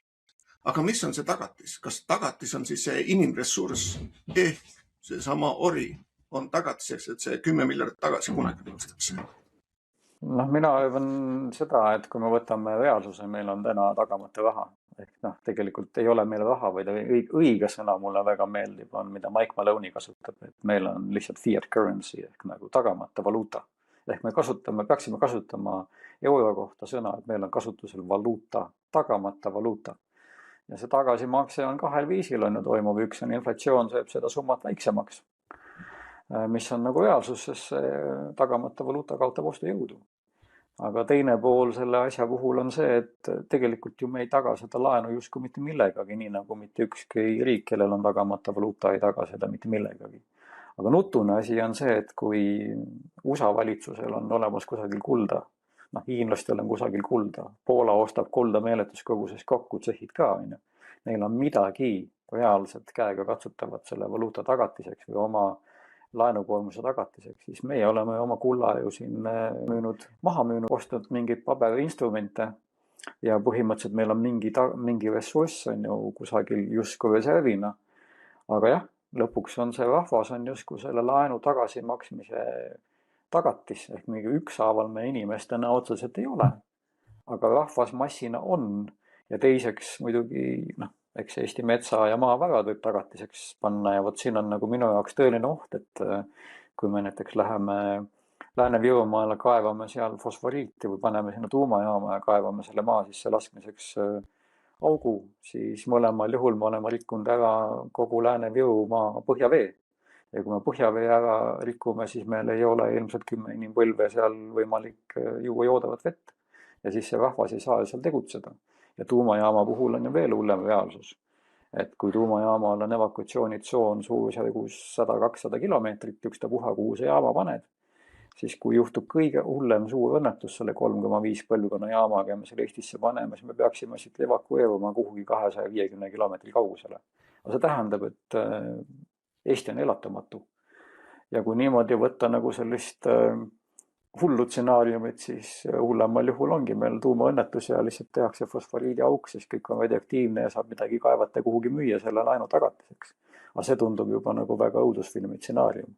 aga mis on see tagatis? Kas tagatis on siis see inimressurss ehk see sama ori on tagatiseks, et see 10 miljardit tagasi kunagi tõustakse? Mina arvan seda, et kui me võtame reaalsuse, meil on täna tagamata raha. Ehk tegelikult ei ole meil raha, vaid õige sõna mulle väga meeldib, on mida Mike Maloney kasutab, et meil on lihtsalt fiat currency ehk nagu tagamata valuuta. Ehk peaksime kasutama euro kohta sõna, et meil on kasutusel valuuta, tagamata valuuta. Ja see tagasimakse on kahel viisil on ju toimuv, üks on inflatsioon, sööb seda summat väiksemaks, mis on nagu reaalsus, sest see tagamata valuuta kaotab ostujõudu. Aga teine pool selle asja puhul on see, et tegelikult ju me ei taga seda laenu justkui mitte millegagi, nii nagu mitte ükski riik, kellel on tagamata valuuta, ei taga seda mitte millegagi. Aga nutune asi on see, et kui USA valitsusel on olemas kusagil kulda, hiinlastel on kusagil kulda, Poola ostab kulda meeletus koguses kokku, tsehhid ka, neil on midagi reaalselt käega katsutavat selle valuuta tagatiseks või oma laenukoormuse tagatiseks, siis meie oleme oma kulla ju siin maha müünud, ostnud mingeid paberinstrumente ja põhimõtteliselt meil on mingi ressurss on ju kusagil justkui reservina. Aga jah, lõpuks on see rahvas on justkui selle laenu tagasimaksmise tagatis, ehk mingi ükshaaval me inimestena otseselt ei ole. Aga rahvas massina on ja teiseks muidugi eks Eesti metsa ja maavarad võib tagatiseks panna ja vot siin on nagu minu jaoks tõeline oht, et kui me näiteks läheme Lääne-Virumaale, kaevame seal fosforiiti või paneme sinna tuumajaama ja kaevame selle maa sisse laskmiseks augu, siis mõlemal juhul me oleme rikkunud ära kogu Lääne-Virumaa põhjavee. Ja kui me põhjavee ära rikume, siis meil ei ole ilmselt 10 inimpõlve seal võimalik juua joodavat vett. Ja siis see rahvas ei saa seal tegutseda. Ja tuumajaama puhul on ju veel hullem reaalsus. Et kui tuumajaamal on evakuatsioonitsoon suurusjärgus 100-200 kilomeetrit, ükstapuha kuhu see jaama paned, siis kui juhtub kõige hullem suur õnnetus selle 3,5 põlvkonna jaamaga ja me selle Eestisse paneme, siis me peaksime siit evakueeruma kuhugi 250 kilomeetri kaugusele. Aga see tähendab, et Eesti on elatamatu. Ja kui niimoodi võtta nagu sellist hullu stsenaariumit, siis hullemal juhul ongi meil tuumaõnnetus ja lihtsalt tehakse fosforiidi auk, siis kõik on radioaktiivne ja saab midagi kaevata ja kuhugi müüa selle laenu tagatiseks. Aga see tundub juba nagu väga õudusfilmi stsenaarium.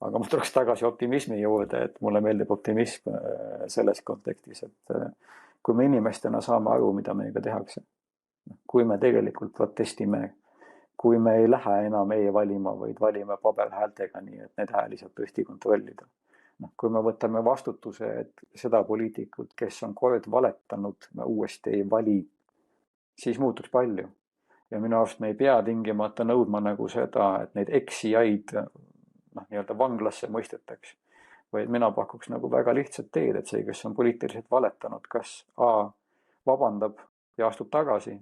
Aga ma tuleks tagasi optimismi juurde, et mulle meeldib optimism selles kontekstis, et kui me inimestena saame aru, mida meiega tehakse, kui me tegelikult protestime, kui me ei lähe enam e-valima, vaid valime paberhäältega, nii et need hääli saab tõesti kontrollida. Kui me võtame vastutuse, et seda poliitikut, kes on kord valetanud, me uuesti ei vali, siis muutuks palju. Ja minu arust me ei pea tingimata nõudma nagu seda, et neid eksijaid nii-öelda vanglasse mõistetaks. Vaid mina pakuks nagu väga lihtsat teed, et see, kes on poliitiliselt valetanud, kas A vabandab ja astub tagasi,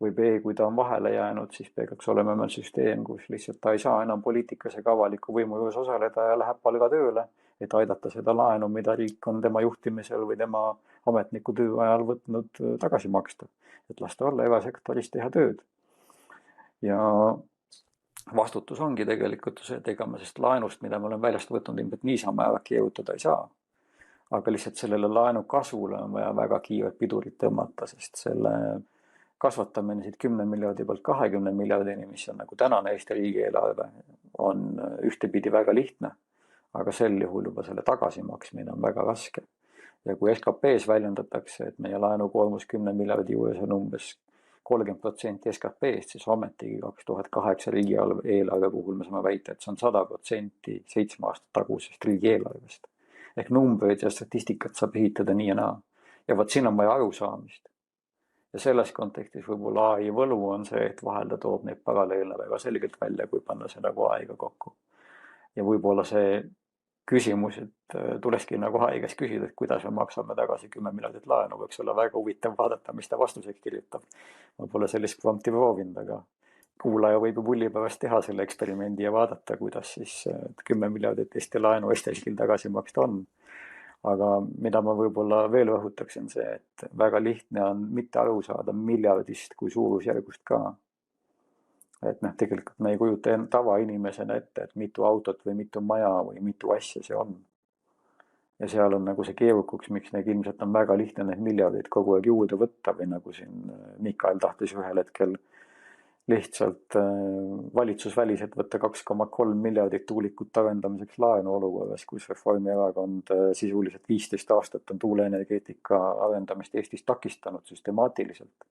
või B, kui ta on vahele jäänud, siis peaks olema meil süsteem, kus lihtsalt ta ei saa enam poliitikas ega avaliku võimu juures osaleda ja läheb palgatööle, et aidata seda laenu, mida riik on tema juhtimisel või tema ametniku töö ajal võtnud tagasi maksta. Et lasta olla erasektoris teha tööd. Ja vastutus ongi tegelikult see, et ega me sest laenust, mida me oleme väljast võtnud, ilmselt niisama ära keerutada ei saa. Aga lihtsalt sellele laenu kasvule on vaja väga kiiret pidurit tõmmata, sest selle kasvatamine siit 10 miljardi pealt 20 miljardini, mis on nagu tänane Eesti riigieelarve, on ühtepidi väga lihtne, aga sel juhul juba selle tagasimaksmine on väga raske. Ja kui SKP-s väljendatakse, et meie laenukoormus 10 miljardi juures on umbes 30% SKP-st, siis ometigi 2008 riigieelarve puhul me saame väita, et see on 100% 7 aastat tagusest riigieelarvest. Ehk numbreid ja statistikat saab ehitada nii ja naa. Ja võt siin on vaja arusaamist. Ja selles kontekstis võib-olla AI võlu on see, et vahel ta toob neid paralleele väga selgelt välja, kui panna see nagu AI-ga kokku. Ja võib-olla see küsimus, et tulekski nagu AI käest küsida, et kuidas me maksame tagasi 10 miljardit laenu, võiks olla väga huvitav vaadata, mis ta vastuseks kirjutab. Ma pole sellist prompti proovinud, aga kuulaja võib ju pulli pärast teha selle eksperimendi ja vaadata, kuidas siis 10 miljardit Eesti laenu Estelkil tagasi maksta on. Aga mida ma võib-olla veel rõhutaksin see, et väga lihtne on mitte aru saada miljardist kui suurusjärgust ka. Et tegelikult me ei kujuta tavainimesena ette, et mitu autot või mitu maja või mitu asja see on. Ja seal on nagu see keerukuks, miks need ilmselt on väga lihtne need miljardid kogu aeg juurde võtta või nagu siin Mikael tahtis ühel hetkel lihtsalt valitsusväliselt võtta 2,3 miljardit tuulikut arendamiseks laenu olukorras, kus Reformierakond sisuliselt 15 aastat on tuuleenergeetika arendamist Eestis takistanud süstemaatiliselt.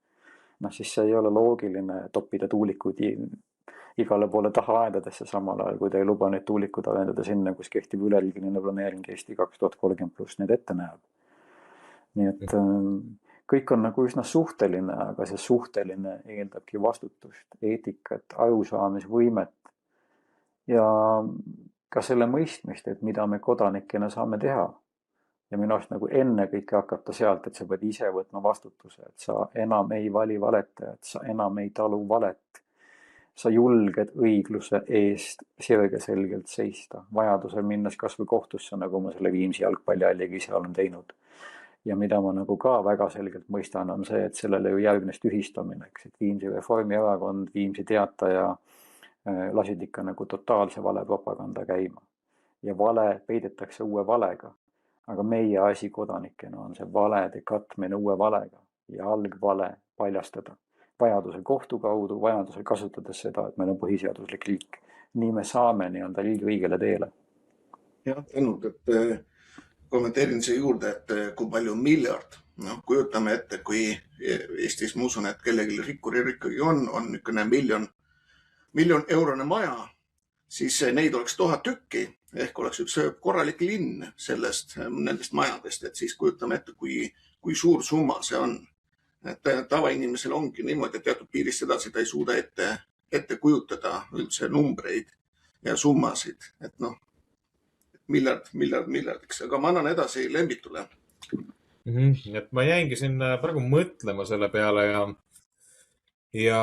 Siis see ei ole loogiline toppida tuulikuid igale poole taha aedadesse samal ajal, kui ta ei luba neid tuulikud arendada sinna, kus kehtib üleriigiline planeering Eesti 2030+ need ette näeb. Nii et kõik on nagu üsna suhteline, aga see suhteline eeldabki vastutust, eetikat, arusaamisvõimet ja ka selle mõistmist, et mida me kodanikena saame teha. Ja minu arust nagu enne kõike hakata sealt, et sa pead ise võtma vastutuse, et sa enam ei vali valetajat, sa enam ei talu valet. Sa julged õigluse eest sirgeselgelt seista, vajadusel minnes kas või kohtusse, nagu ma selle Viimsi jalgpallialliga ise olen teinud. Ja mida ma nagu ka väga selgelt mõistan, on see, et sellele ju järgnes tühistamine, et Viimsi Reformierakond, Viimsi Teataja lasid ikka nagu totaalse vale propaganda käima. Ja vale peidetakse uue valega. Aga meie asi kodanikena on see valede katmine uue valega ja algvale paljastada. Vajaduse kohtu kaudu, vajaduse kasutades seda, et meil on põhiseaduslik riik. Nii me saame nii-öelda õigele teele. Jah, tänud, et kommenteerin see juurde, et kui palju miljard. Kujutame ette, kui Eestis ma usun, et kellegi rikkuri ikkagi on niisugune miljon eurone maja, siis neid oleks 1000 tükki. Ehk oleks üks korralik linn nendest majadest, et siis kujutame ette, kui suur summa see on. Et tavainimesel ongi niimoodi, et teatud piirist edasi ta ei suuda ette kujutada üldse numbreid ja summasid. Et miljardiks, aga ma annan edasi Lembitule. Et ma jäingi siin praegu mõtlema selle peale ja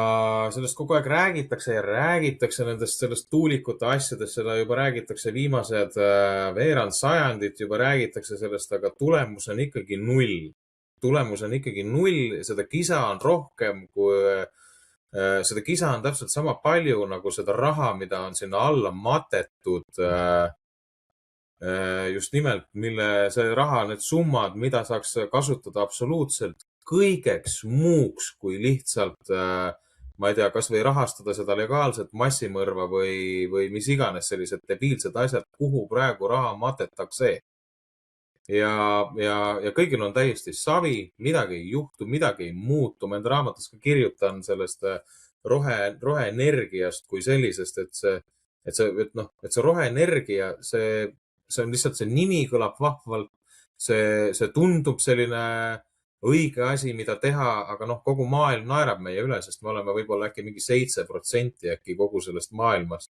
sellest kogu aeg räägitakse sellest tuulikute asjadest, seda juba räägitakse viimased veerand sajandit, juba räägitakse sellest, aga tulemus on ikkagi null. Seda kisa on rohkem seda kisa on täpselt sama palju nagu seda raha, mida on sinna alla matetud just nimelt, mille see raha, need summad, mida saaks kasutada absoluutselt kõigeks muuks kui lihtsalt, ma ei tea, kas või rahastada seda legaalset massimõrva või mis iganes sellised debiilsed asjad, kuhu praegu raha matetakse. Ja kõigil on täiesti savi, midagi ei juhtu, midagi ei muutu. Ma enda raamatus ka kirjutan sellest roheenergiast kui sellisest, et see roheenergia, see on lihtsalt, see nimi kõlab vahvalt, see tundub selline õige asi, mida teha, aga kogu maailm naerab meie üle, sest me oleme võib-olla äkki mingi 7% äkki kogu sellest maailmast,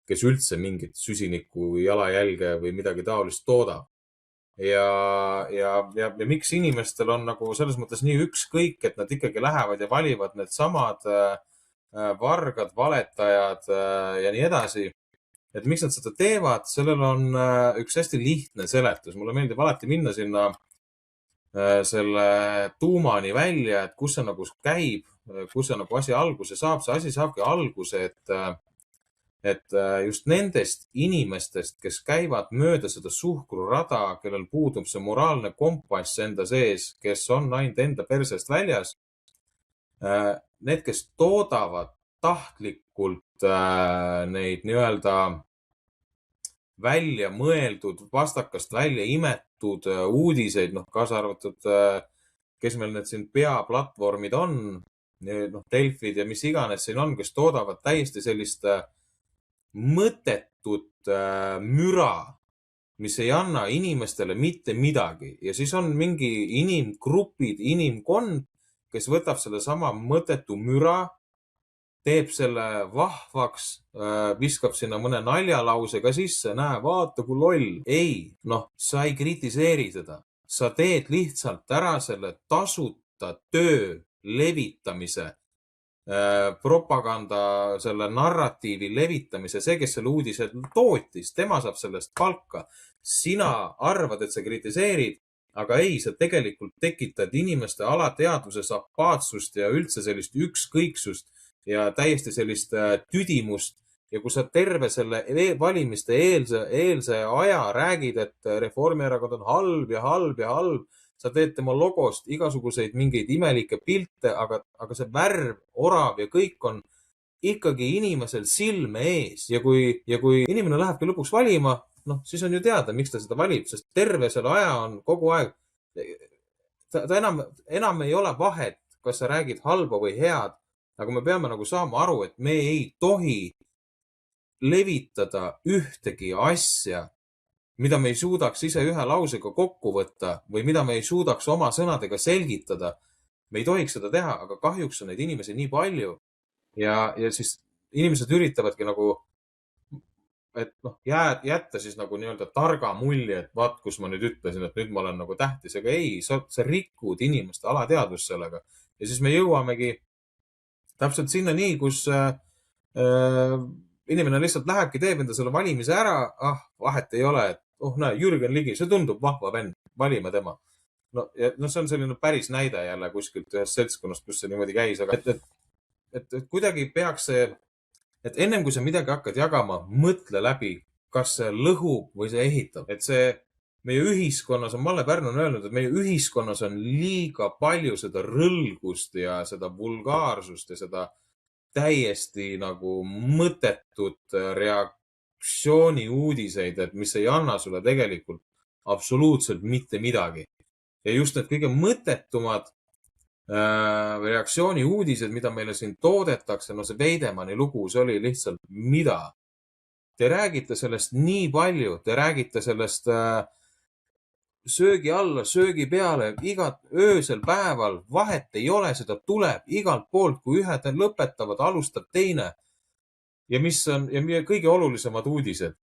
kes üldse mingit süsiniku jalajälge või midagi taolist toodab. Ja miks inimestel on nagu selles mõttes nii ükskõik, et nad ikkagi lähevad ja valivad need samad vargad, valetajad ja nii edasi. Et miks nad seda teevad, sellel on üks hästi lihtne seletus. Mulle meeldib alati minna sinna selle tuumani välja, et kus see nagu käib, kus see nagu asi alguse saab. See asi saabki alguse, et just nendest inimestest, kes käivad mööda seda suhkrurada, kellel puudub see moraalne kompass enda sees, kes on ainult enda persest väljas, need, kes toodavad tahtlikult neid nii-öelda välja mõeldud, vastakast välja imetud uudiseid, kaasa arvatud, kes meil need siin peaplatvormid on, Delfid ja mis iganes siin on, kes toodavad täiesti sellist mõttetut müra, mis ei anna inimestele mitte midagi. Ja siis on mingi inimgrupid, inimkond, kes võtab selle sama mõttetu müra, teeb selle vahvaks, viskab sinna mõne naljalause ka sisse, näe, vaata kui loll. Ei, sa ei kritiseeri seda. Sa teed lihtsalt ära selle tasuta töö levitamise, propaganda, selle narratiivi levitamise. See, kes selle uudise tootis, tema saab sellest palka. Sina arvad, et sa kritiseerid, aga ei, sa tegelikult tekitad inimeste alateadvuses apaatsust ja üldse sellist ükskõiksust ja täiesti sellist tüdimust. Ja kui sa terve selle valimiste eelse aja räägid, et Reformierakond on halb ja halb ja halb, sa teed tema logost igasuguseid mingeid imelikke pilte, aga see värv, orav ja kõik on ikkagi inimesel silme ees ja kui inimene lähebki lõpuks valima, noh, siis on ju teada, miks ta seda valib, sest terve selle aja on kogu aeg, ta enam ei ole vahet, kas sa räägid halba või head, aga me peame nagu saama aru, et me ei tohi levitada ühtegi asja, mida me ei suudaks ise ühe lausega kokku võtta või mida me ei suudaks oma sõnadega selgitada. Me ei tohiks seda teha, aga kahjuks on neid inimesi nii palju ja siis inimesed üritavadki nagu, et noh, jätta siis nagu nii-öelda targa mulje, et vaat, kus ma nüüd ütlesin, et nüüd ma olen nagu tähtis, aga ei, sa rikud inimeste alateadvust sellega. Ja siis me jõuamegi täpselt sinna nii, kus inimene lihtsalt lähebki, teeb enda selle valimise ära, vahet ei ole, et näe, Jürgen Ligi, see tundub vahva vend, valime tema. No, ja, see on selline päris näide jälle kuskilt ühest seltskonnast, kus see niimoodi käis, aga et kuidagi peaks see, et ennem kui sa midagi hakkad jagama, mõtle läbi, kas see lõhub või see ehitab. Et see meie ühiskonnas on, Malle Pärn on öelnud, et meie ühiskonnas on liiga palju seda rõlgust ja seda vulgaarsust ja seda täiesti nagu mõttetut reaktsiooni uudiseid, et mis ei anna sulle tegelikult absoluutselt mitte midagi. Ja just need kõige mõttetumad reaktsiooni uudised, mida meile siin toodetakse, no see Veidemanni lugu, see oli lihtsalt mida? Te räägite sellest nii palju, te räägite sellest söögi alla, söögi peale, igat öösel päeval, vahet ei ole, seda tuleb igalt poolt, kui ühed lõpetavad, alustab teine. Ja mis on ja kõige olulisemad uudised,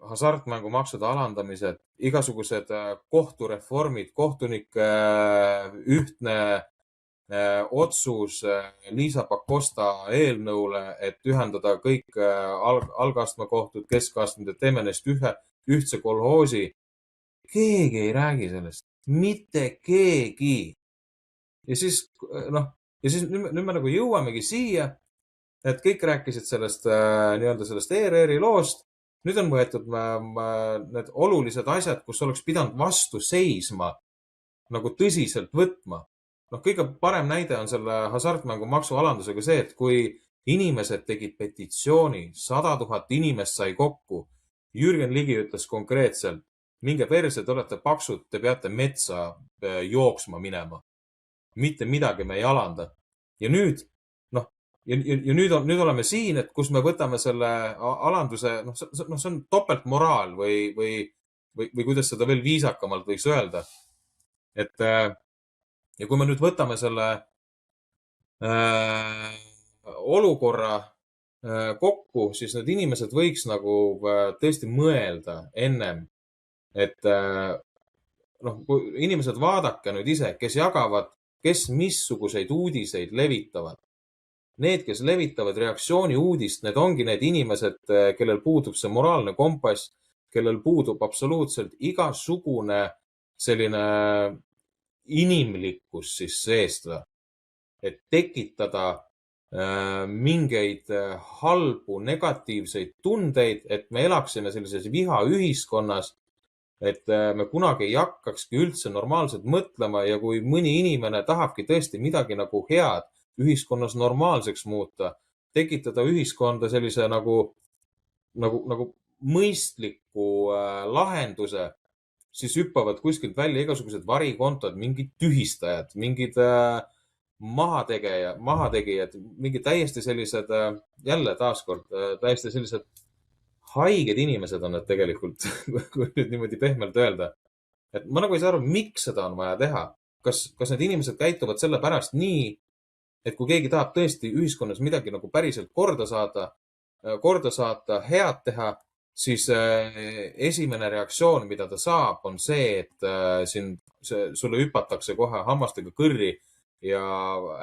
hasartmängumaksude alandamised, igasugused kohtureformid, kohtunike ühtne otsus Liisa Pakosta eelnõule, et ühendada kõik algastme kohtud, keskastmed, et teeme neist ühtse kolhoosi. Keegi ei räägi sellest. Mitte keegi. Ja siis nüüd me nagu jõuamegi siia, et kõik rääkisid sellest nii-öelda sellest ERR-i loost. Nüüd on võetud need olulised asjad, kus oleks pidanud vastu seisma, nagu tõsiselt võtma. Kõige parem näide on selle hasartmängumaksu alandusega see, et kui inimesed tegid petitsiooni, 100 000 inimest sai kokku, Jürgen Ligi ütles konkreetselt, minge perse, te olete paksud, te peate metsa jooksma minema. Mitte midagi me ei alanda. Ja nüüd, nüüd oleme siin, et kus me võtame selle alanduse, see on topeltmoraal või kuidas seda veel viisakamalt võiks öelda. Ja kui me nüüd võtame selle olukorra kokku, siis need inimesed võiks nagu tõesti mõelda ennem, et inimesed vaadake nüüd ise, kes jagavad, kes missuguseid uudiseid levitavad. Need, kes levitavad reaktsiooni uudist, need ongi need inimesed, kellel puudub see moraalne kompass, kellel puudub absoluutselt igasugune selline inimlikkus siis seest, et tekitada mingeid halbu, negatiivseid tundeid, et me elaksime sellises viha ühiskonnas, et me kunagi ei hakkakski üldse normaalselt mõtlema ja kui mõni inimene tahabki tõesti midagi nagu head ühiskonnas normaalseks muuta, tekitada ühiskonda sellise nagu mõistliku lahenduse, siis hüppavad kuskilt välja igasugused varikontod, mingid tühistajad, mingid mahategijad, mingid täiesti sellised, jälle taaskord, täiesti sellised haiged inimesed on need tegelikult, kui nüüd niimoodi pehmelt öelda. Et ma nagu ei saa aru, miks seda on vaja teha. Kas need inimesed käituvad selle pärast nii, et kui keegi tahab tõesti ühiskonnas midagi nagu päriselt korda saata, head teha, siis esimene reaktsioon, mida ta saab, on see, et sulle hüpatakse kohe hammastega kõrri ja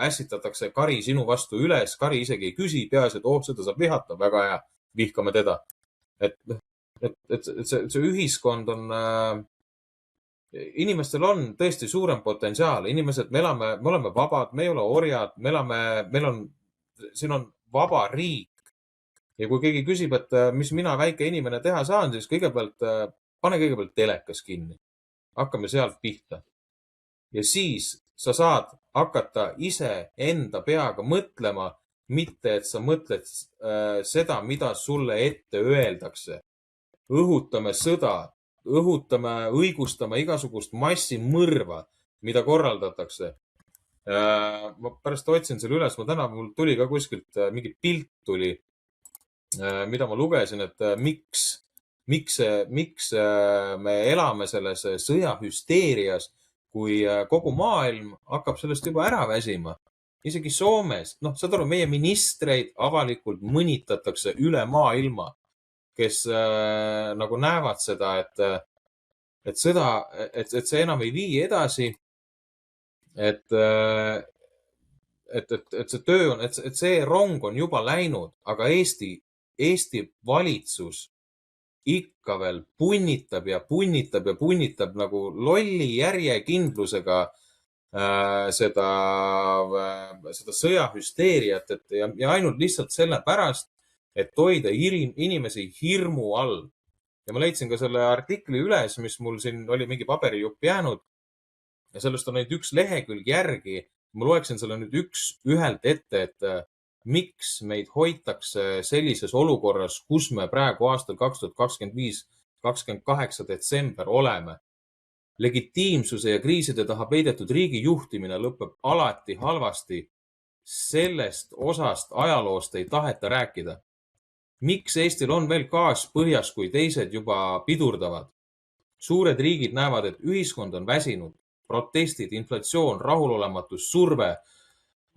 ässitatakse kari sinu vastu üles. Kari isegi ei küsi, peaasi, et seda saab vihata, väga hea, vihkame teda. Et see ühiskond on, inimestel on tõesti suurem potentsiaal. Inimesed, me oleme vabad, me ei ole orjad, siin on vaba riik. Ja kui keegi küsib, et mis mina väike inimene teha saan, siis pane kõigepealt telekas kinni. Hakkame sealt pihta. Ja siis sa saad hakata ise enda peaga mõtlema mitte et sa mõtled seda, mida sulle ette öeldakse. Õhutame sõda, õigustame igasugust massimõrva, mida korraldatakse. Ma pärast otsin selle üles, mul tuli ka kuskilt mingi pilt tuli, mida ma lugesin, et miks me elame selles sõjahüsteerias, kui kogu maailm hakkab sellest juba ära väsima. Isegi Soomes, saad aru, meie ministreid avalikult mõnitatakse üle maailma, kes nagu näevad seda, et see enam ei vii edasi, et see töö on, et see rong on juba läinud, aga Eesti valitsus ikka veel punnitab nagu lolli järjekindlusega seda sõjahüsteeriat, ja ainult lihtsalt sellepärast, et hoida inimesi hirmu all. Ja ma leidsin ka selle artikli üles, mis mul siin oli mingi paberijupp jäänud. Ja sellest on ainult üks lehekülg järgi. Ma loeksin selle nüüd ühelt ette, et miks meid hoitakse sellises olukorras, kus me praegu aastal 2025, 28. detsember oleme. Legitiimsuse ja kriiside taha peidetud riigi juhtimine lõpeb alati halvasti. Sellest osast ajaloost ei taheta rääkida. Miks Eestil on veel gaas põhjas, kui teised juba pidurdavad? Suured riigid näevad, et ühiskond on väsinud. Protestid, inflatsioon, rahulolematus, surve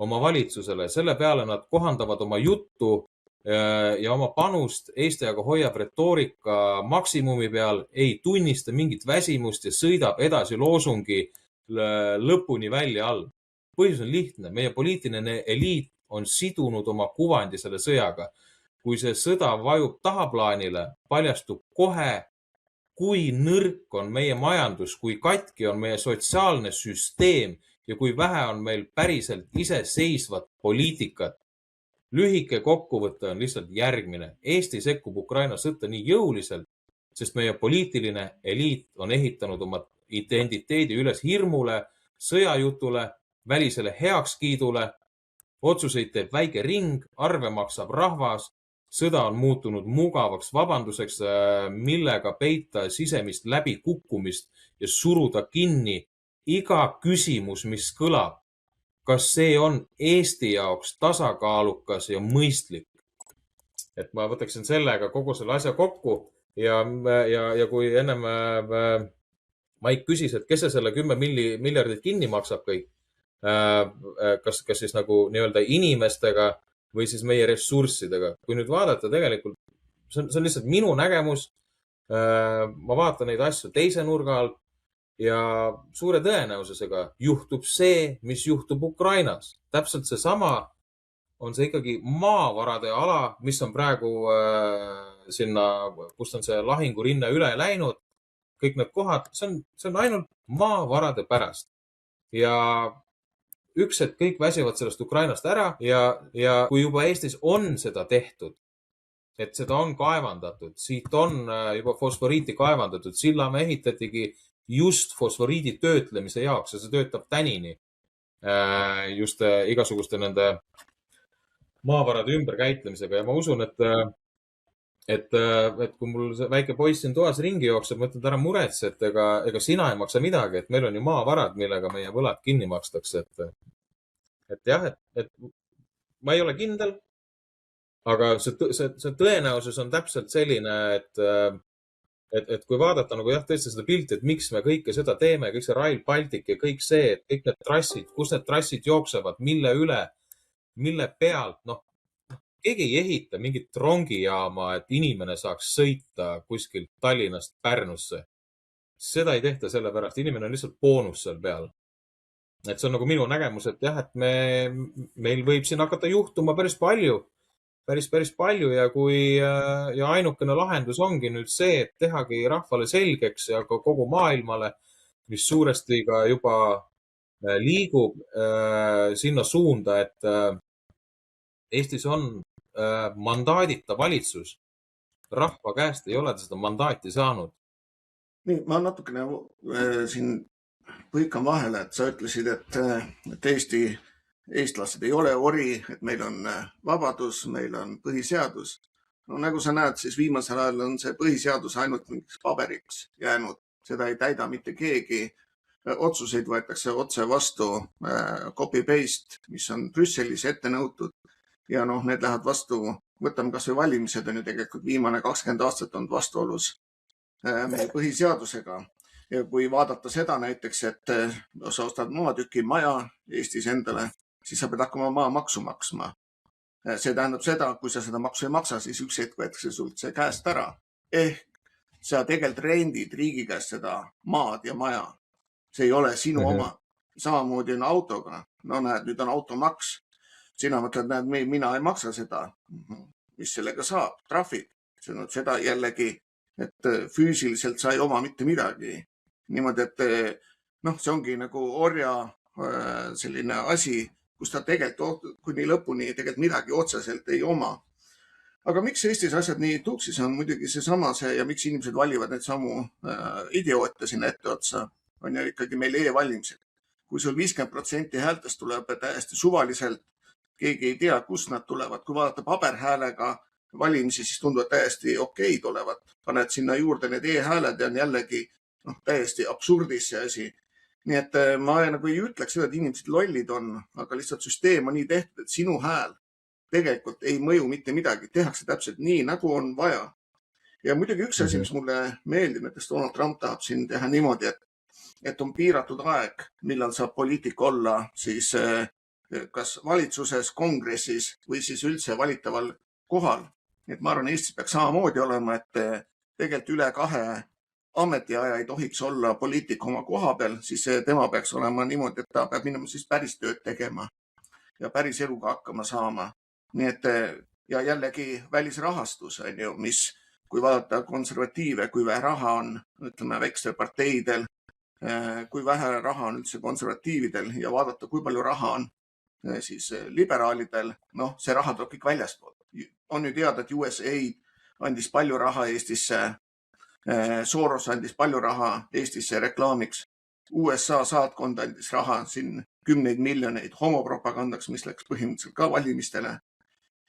oma valitsusele. Selle peale nad kohandavad oma juttu ja oma panust. Eesti aga hoiab retoorika maksimumi peal, ei tunnista mingit väsimust ja sõidab edasi loosungi lõpuni välja all. Põhjus on lihtne. Meie poliitiline eliit on sidunud oma kuvandi selle sõjaga. Kui see sõda vajub tahaplaanile, paljastub kohe, kui nõrk on meie majandus, kui katki on meie sotsiaalne süsteem ja kui vähe on meil päriselt iseseisvat poliitikat. Lühike kokkuvõte on lihtsalt järgmine. Eesti sekkub Ukraina sõtta nii jõuliselt, sest meie poliitiline eliit on ehitanud oma identiteedi üles hirmule, sõjajutule, välisele heakskiidule. Otsuseid teeb väike ring, arve maksab rahvas. Sõda on muutunud mugavaks vabanduseks, millega peita sisemist läbikukkumist ja suruda kinni iga küsimus, mis kõlab. Kas see on Eesti jaoks tasakaalukas ja mõistlik? Et ma võtaksin sellega kogu selle asja kokku ja kui ennem Maik küsis, et kes see selle 10 miljardit kinni maksab kõik, kas siis nagu nii-öelda inimestega või siis meie ressurssidega. Kui nüüd vaadata tegelikult, see on lihtsalt minu nägemus. Ma vaatan neid asju teise nurga alt ja suure tõenäosusega juhtub see, mis juhtub Ukrainas. Täpselt see sama on see ikkagi maavarade ala, mis on praegu sinna, kust on see lahingurinne üle läinud. Kõik need kohad, see on ainult maavarade pärast. Ja üks, et kõik väsivad sellest Ukrainast ära ja kui juba Eestis on seda tehtud, et seda on kaevandatud, siit on juba fosforiiti kaevandatud, Sillamäe ehitatigi just fosforiidi töötlemise jaoks ja see töötab tänini just igasuguste nende maavarade ümberkäitlemisega ja ma usun, et kui mul see väike poiss siin toas ringi jookseb, ma ütlen, et ära muretse, et ega sina ei maksa midagi, et meil on ju maavarad, millega meie võlad kinni makstakse, et jah, et ma ei ole kindel, aga see tõenäosus on täpselt selline, et kui vaadata nagu jah, tõesti seda pilti, et miks me kõike seda teeme, kõik see Rail Baltic ja kõik see, et kõik need trassid, kus need trassid jooksevad, mille üle, mille pealt, keegi ei ehita mingit rongijaama, et inimene saaks sõita kuskilt Tallinnast Pärnusse. Seda ei tehta sellepärast, inimene on lihtsalt boonus seal peal. Et see on nagu minu nägemus, et jah, et meil võib siin hakata juhtuma päris palju ja ainukene lahendus ongi nüüd see, et tehagi rahvale selgeks ja ka kogu maailmale, mis suuresti ka juba liigub sinna suunda, et Eestis on mandaadita valitsus. Rahva käest ei ole seda mandaati saanud. Nii, ma natukene siin põikan vahele, et sa ütlesid, et Eesti eestlased ei ole ori, et meil on vabadus, meil on põhiseadus. No nagu sa näed, siis viimasel ajal on see põhiseadus ainult mingiks paberiks jäänud. Seda ei täida mitte keegi. Otsuseid võetakse otse vastu copy-paste, mis on Brüsselis ette nõutud. Ja noh, need lähevad vastu, võtame kas või valimised on ju tegelikult viimane 20 aastat on vastuolus meie põhiseadusega. Ja kui vaadata seda näiteks, et sa ostad maatüki maja Eestis endale, siis sa pead hakkama maamaksu maksma. See tähendab seda, kui sa seda maksu ei maksa, siis üks hetk võetakse sult see käest ära. Ehk sa tegelikult rendid riigi käest seda maad ja maja. See ei ole sinu oma. Samamoodi on autoga. No näed, nüüd on automaks. Sina mõtled, näed, mina ei maksa seda. Mis sellega saab? Trahvid. Seda jällegi, et füüsiliselt sa ei oma mitte midagi. Niimoodi, et noh, see ongi nagu orja selline asi, kus ta tegelikult kuni lõpuni tegelikult midagi otseselt ei oma. Aga miks Eestis asjad nii tuksis on muidugi seesama ja miks inimesed valivad need samu idioote sinna ette otsa, on ju ikkagi meil e-valimised. Kui sul 50% häältest tuleb täiesti suvaliselt, keegi ei tea, kust nad tulevad. Kui vaadata paberhäälega valimisi, siis tunduvad täiesti okei tulevad. Paned sinna juurde need e-hääled ja on jällegi täiesti absurdis see asi. Nii et ma nagu ei ütleks seda, et inimesed lollid on, aga lihtsalt süsteem on nii tehtud, et sinu hääl tegelikult ei mõju mitte midagi. Tehakse täpselt nii, nagu on vaja. Ja muidugi üks asi, mis mulle meeldib, et Donald Trump tahab siin teha niimoodi, et on piiratud aeg, millal saab poliitik olla siis kas valitsuses, kongressis või siis üldse valitaval kohal. Et ma arvan, Eestis peaks samamoodi olema, et tegelikult üle 2 ametiaja ei tohiks olla poliitik oma koha peal, siis tema peaks olema niimoodi, et ta peab minema siis päris tööd tegema ja päris eluga hakkama saama. Nii et ja jällegi välisrahastus on ju, mis kui vaadata konservatiive, kui vähe raha on, ütleme, väikstel parteidel, kui vähe raha on üldse konservatiividel ja vaadata, kui palju raha on siis liberaalidel, noh, see raha tuleb kõik väljaspool. On ju teada, et USAID andis palju raha Eestisse, Soros andis palju raha Eestisse reklaamiks. USA saatkond andis raha siin 10 miljoneid homopropagandaks, mis läks põhimõtteliselt ka valimistele.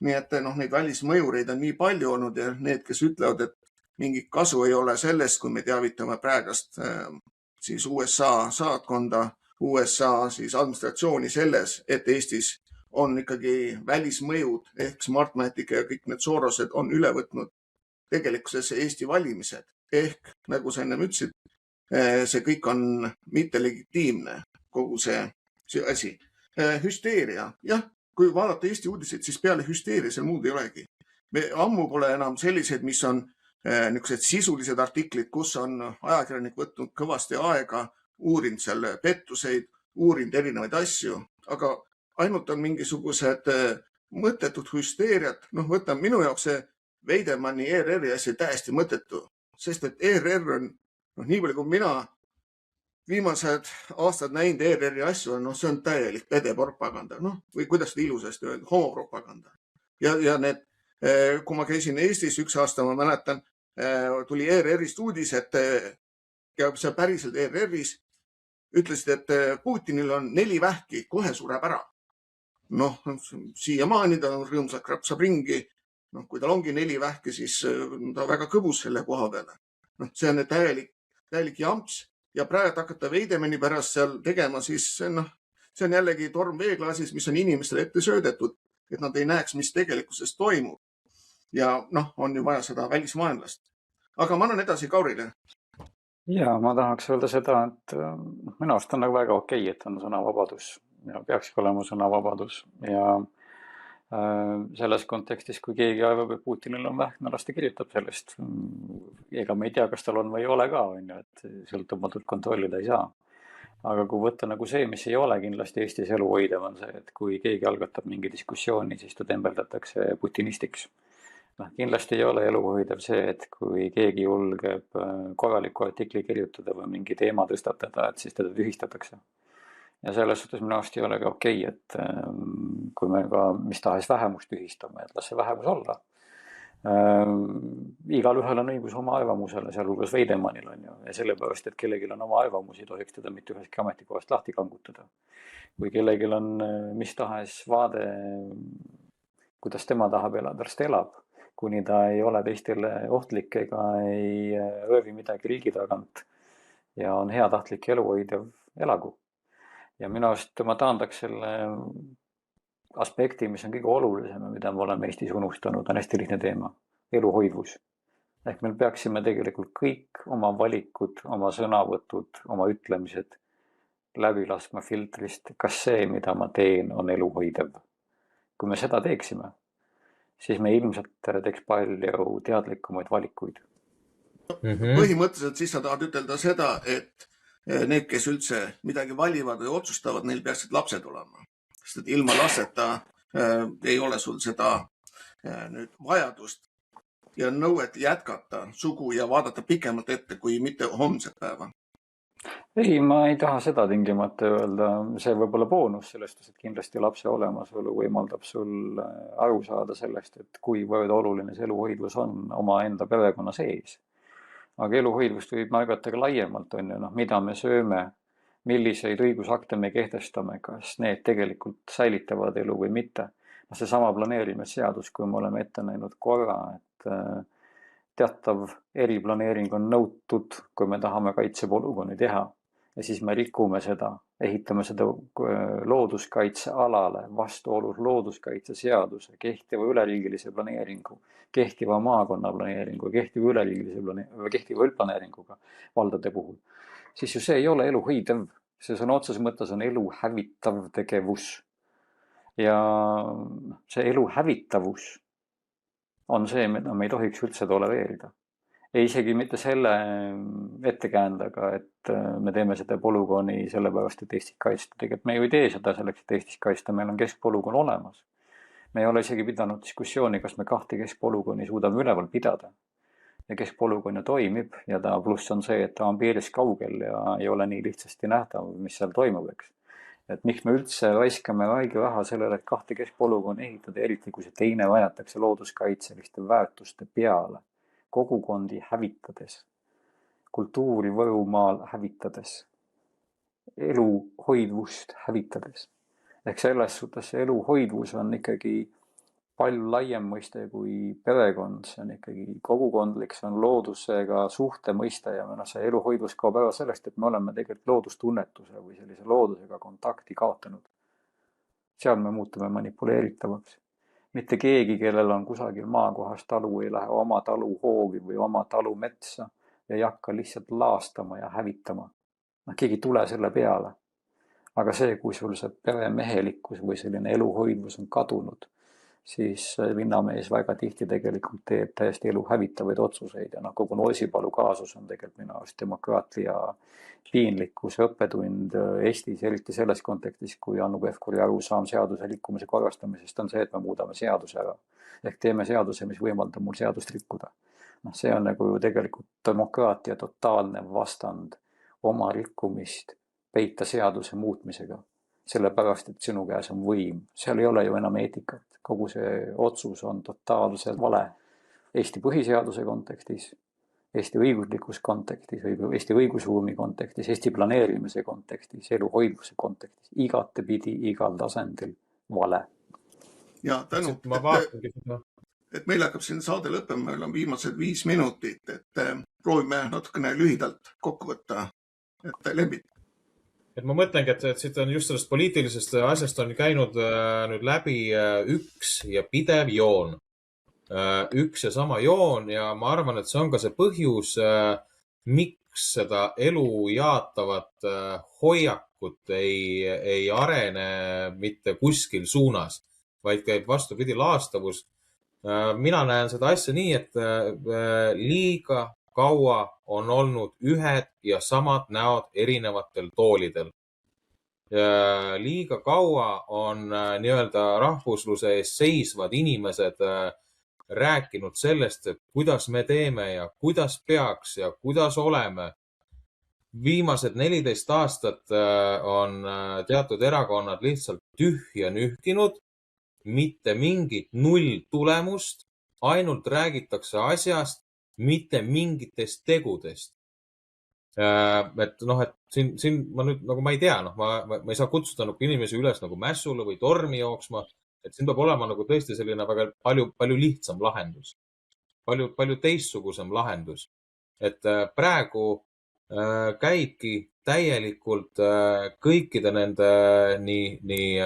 Nii et neid välismõjureid on nii palju olnud ja need, kes ütlevad, et mingi kasu ei ole sellest, kui me teavitame praegast siis USA saatkonda, USA siis administratsiooni selles, et Eestis on ikkagi välismõjud ehk Smartmatic ja kõik need Sorosed on üle võtnud tegelikkuses Eesti valimised. Ehk, nagu sa ennem ütlesid, see kõik on mitte legitiimne, kogu see asi. Hüsteeria. Jah, kui vaadata Eesti uudiseid, siis peale hüsteeria seal muud ei olegi. Me ammu pole enam sellised, mis on niisugused sisulised artiklid, kus on ajakirjanik võtnud kõvasti aega, uurinud seal pettuseid, uurinud erinevaid asju, aga ainult on mingisugused mõttetud hüsteeriat. Võtan minu jaoks see Veidemanni ERR-i asi täiesti mõttetu, sest et ERR on, nii palju kui mina viimased aastad näinud ERR-i asju, see on täielik pedepropaganda, või kuidas seda ilusasti öelda, homopropaganda. Ja need, kui ma käisin Eestis üks aasta, ma mäletan, tuli ERR-ist uudis, et ja see päriselt ERR-is ütlesid, et Putinil on 4 vähki, kohe sureb ära. Siiamaani ta rõõmsalt krapsab ringi. Kui tal ongi 4 vähki, siis ta väga kõbus selle koha peale. See on täielik jamps ja praegu hakata Veidemanni pärast seal tegema, siis see on jällegi torm veeklaasis, mis on inimestele ette söödetud, et nad ei näeks, mis tegelikkuses toimub. Ja on ju vaja seda välisvaenlast. Aga ma annan edasi Kaurile. Ja ma tahaks öelda seda, et minu arust on väga okei, et on sõnavabadus ja peakski olema sõnavabadus ja selles kontekstis, kui keegi arvab, et Putinil on vähk, las ta kirjutab sellest. Ega me ei tea, kas tal on või ei ole ka, et sõltumatult kontrollida ei saa. Aga kui võtta nagu see, mis ei ole kindlasti Eestis elu hoidev, on see, et kui keegi algatab mingi diskussiooni, siis ta tembeldatakse putinistiks. Kindlasti ei ole elu hoidev see, et kui keegi julgeb korraliku artikli kirjutada või mingi teema tõstatada, et siis teda tühistatakse. Ja selles suhtes minu arust ei ole ka okei, et kui me ka mis tahes vähemust tühistame, et las see vähemus olla. Igalühel on õigus oma arvamusele, sealhulgas Veidemannil on ju, ja sellepärast, et kellelgi on oma arvamusi, tohiks teda mitte üheski ametikohast lahti kangutada. Kui kellelgi on mis tahes vaade, kuidas tema tahab elada, las ta elab, kuni ta ei ole teistele ohtlik ega ei röövi midagi riigi tagant ja on heatahtlik eluhoidev, elagu. Ja minu arust ma taandaks selle aspekti, mis on kõige olulisem ja mida me oleme Eestis unustanud, on hästi lihtne teema, eluhoidvus. Ehk meil peaksime tegelikult kõik oma valikud, oma sõnavõtud, oma ütlemised läbi laskma filtrist, kas see, mida ma teen, on eluhoidev. Kui me seda teeksime, siis me ilmselt teeks palju teadlikumaid valikuid. Põhimõtteliselt siis sa tahad ütelda seda, et need, kes üldse midagi valivad või otsustavad, neil peaksid lapsed olema. Sest et ilma lasteta ei ole sul seda nüüd vajadust ja nõuet jätkata sugu ja vaadata pikemalt ette, kui mitte homset päeva. Ei, ma ei taha seda tingimata öelda. See võib olla boonus sellest, et kindlasti lapse olemasolu võimaldab sul aru saada sellest, et kuivõrd oluline see eluhoidvus on oma enda perekonna sees. Aga eluhoidvust võib märgata ka laiemalt, on ju, mida me sööme, milliseid õigusakte me kehtestame, kas need tegelikult säilitavad elu või mitte. Seesama planeerimisseadus, kui me oleme ette näinud korra, et teatav eriplaneering on nõutud, kui me tahame kaitsepolügooni teha ja siis me rikume seda, ehitame seda looduskaitsealale vastuolus looduskaitseseaduse, kehtiva üleriigilise planeeringu, kehtiva maakonna planeeringu, kehtiva üldplaneeringuga valdade puhul. Siis ju see ei ole elu hoidev, see on otseses mõttes on elu hävitav tegevus. Ja see elu hävitavus on see, mida me ei tohiks üldse tolereerida. Ei isegi mitte selle ettekäändaga, et me teeme seda polügooni sellepärast, et Eestit kaitsta. Tegelikult me ju ei tee seda selleks, et Eestis kaitsta, meil on keskpolügoon olemas. Me ei ole isegi pidanud diskussiooni, kas me 2 keskpolügooni suudame üleval pidada. Ja keskpolügoon ju toimib ja ta pluss on see, et ta on piirist kaugel ja ei ole nii lihtsasti nähtav, mis seal toimub, eks. Et miks me üldse raiskame raigi raha sellele, et 2 keskpolügooni ehitada, eriti kui see teine vajatakse looduskaitseliste väärtuste peale, kogukondi hävitades, kultuuri Võrumaal hävitades, eluhoidvust hävitades. Ehk selles suhtes see eluhoidvus on ikkagi palju laiem mõiste kui perekond, see on ikkagi kogukondlik, see on loodusega suhte mõiste ja see eluhoidvus kaob ära sellest, et me oleme tegelikult loodustunnetuse või sellise loodusega kontakti kaotanud. Seal me muutume manipuleeritavaks. Mitte keegi, kellel on kusagil maakohas talu, ei lähe oma talu hoovi või oma talu metsa ja ei hakka lihtsalt laastama ja hävitama. Keegi tule selle peale. Aga see, kui sul see peremehelikkus või selline eluhoidvus on kadunud, siis linnamees väga tihti tegelikult teeb täiesti elu hävitavaid otsuseid ja kogu Nursipalu kaasus on tegelikult minu arust demokraatia piinlikkuse õppetund Eestis, eriti selles kontekstis, kui Hannu Pevkuri arusaam seaduse rikkumise korrastamisest on see, et me muudame seaduse ära. Ehk teeme seaduse, mis võimaldab mul seadust rikkuda. See on nagu tegelikult demokraatia totaalne vastand oma rikkumist peita seaduse muutmisega. Sellepärast, et sinu käes on võim. Seal ei ole ju enam eetikat. Kogu see otsus on totaalselt vale Eesti põhiseaduse kontekstis, Eesti õiguslikus kontekstis, Eesti õigusruumi kontekstis, Eesti planeerimise kontekstis, eluhoidvuse kontekstis, igatepidi, igal tasandil vale. Ja tänu, et meil hakkab siin saade lõppema, meil on viimased 5 minutit, et proovime natukene lühidalt kokku võtta, et Lembit. Et ma mõtlengi, et siit on just sellest poliitilisest asjast on käinud nüüd läbi üks ja pidev joon. Üks ja sama joon ja ma arvan, et see on ka see põhjus, miks seda elu jaatavat hoiakut ei arene mitte kuskil suunas, vaid käib vastupidi laastavus. Mina näen seda asja nii, et liiga kaua on olnud ühed ja samad näod erinevatel toolidel. Liiga kaua on nii-öelda rahvusluse ees seisvad inimesed rääkinud sellest, et kuidas me teeme ja kuidas peaks ja kuidas oleme. Viimased 14 aastat on teatud erakonnad lihtsalt tühja nühkinud, mitte mingit null tulemust ainult räägitakse asjast, mitte mingitest tegudest. Et noh, et siin ma nüüd nagu ma ei tea, noh, ma ei saa kutsuda nagu inimesi üles nagu mässule või tormi jooksma, et siin peab olema nagu tõesti selline väga palju lihtsam lahendus, palju teistsugusem lahendus. Et praegu käibki täielikult kõikide nende nii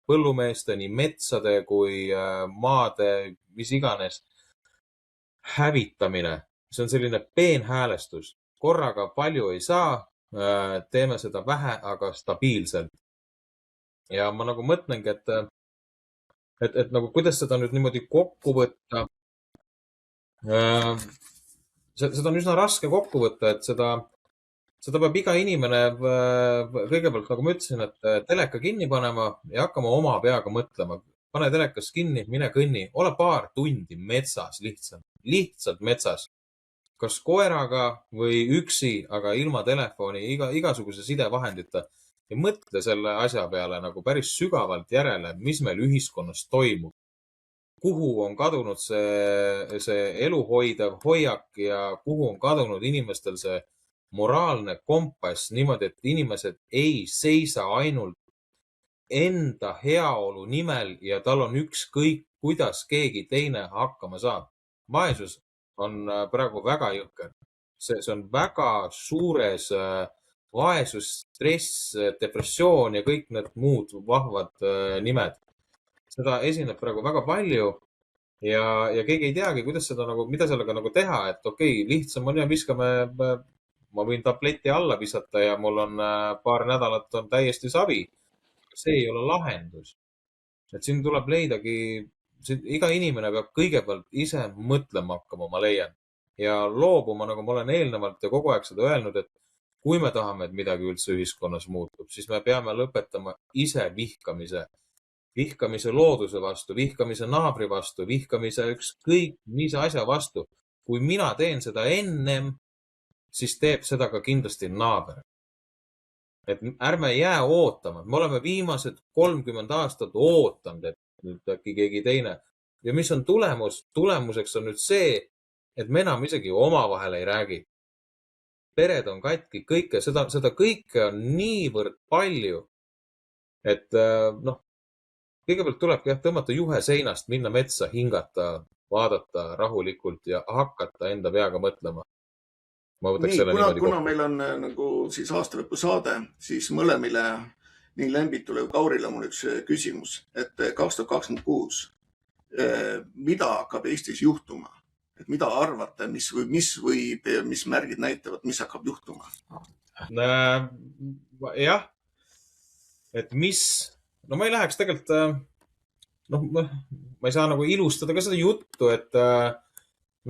põllumeeste, nii metsade kui maade, mis iganes hävitamine. See on selline peenhäälestus. Korraga palju ei saa, teeme seda vähe, aga stabiilselt. Ja ma nagu mõtlengi, et nagu kuidas seda nüüd niimoodi kokku võtta. Seda on üsna raske kokku võtta, et seda peab iga inimene kõigepealt, nagu ma ütlesin, et teleka kinni panema ja hakkama oma peaga mõtlema. Pane telekas kinni, mine kõnni, ole paar tundi metsas lihtsalt metsas. Kas koeraga või üksi, aga ilma telefoni, igasuguse sidevahendita ja mõtle selle asja peale nagu päris sügavalt järele, mis meil ühiskonnas toimub. Kuhu on kadunud see eluhoidev hoiak ja kuhu on kadunud inimestel see moraalne kompass niimoodi, et inimesed ei seisa ainult enda heaolu nimel ja tal on ükskõik, kuidas keegi teine hakkama saab. Vaesus on praegu väga jõhker. See on väga suures vaesus, stress, depressioon ja kõik need muud vahvad nimed. Seda esineb praegu väga palju ja keegi ei teagi, kuidas seda nagu, mida sellega nagu teha, et okei, lihtsam on ja ma võin tableti alla visata ja mul on paar nädalat on täiesti savi. See ei ole lahendus. Et siin tuleb leidagi, iga inimene peab kõigepealt ise mõtlema hakkama, ma leian. Ja loobuma, nagu ma olen eelnevalt ja kogu aeg seda öelnud, et kui me tahame, et midagi üldse ühiskonnas muutub, siis me peame lõpetama ise vihkamise. Vihkamise looduse vastu, vihkamise naabri vastu, vihkamise ükskõik mis asja vastu. Kui mina teen seda ennem, siis teeb seda ka kindlasti naaber. Et ärme jää ootama. Me oleme viimased 30 aastat ootanud, et nüüd äkki keegi teine. Ja mis on tulemus? Tulemuseks on nüüd see, et me enam isegi omavahel ei räägi. Pered on katki, seda kõike on niivõrd palju, et noh, kõigepealt tulebki tõmmata juhe seinast, minna metsa, hingata, vaadata rahulikult ja hakata enda peaga mõtlema. Kuna meil on nagu siis aastalõpu saade, siis mõlemile, nii Lembitule kui Kaurile mul üks küsimus, et 2026, mida hakkab Eestis juhtuma? Et mida arvate, mis märgid näitavad, mis hakkab juhtuma? Jah, et no ma ei läheks tegelikult, ma ei saa nagu ilustada ka seda juttu, et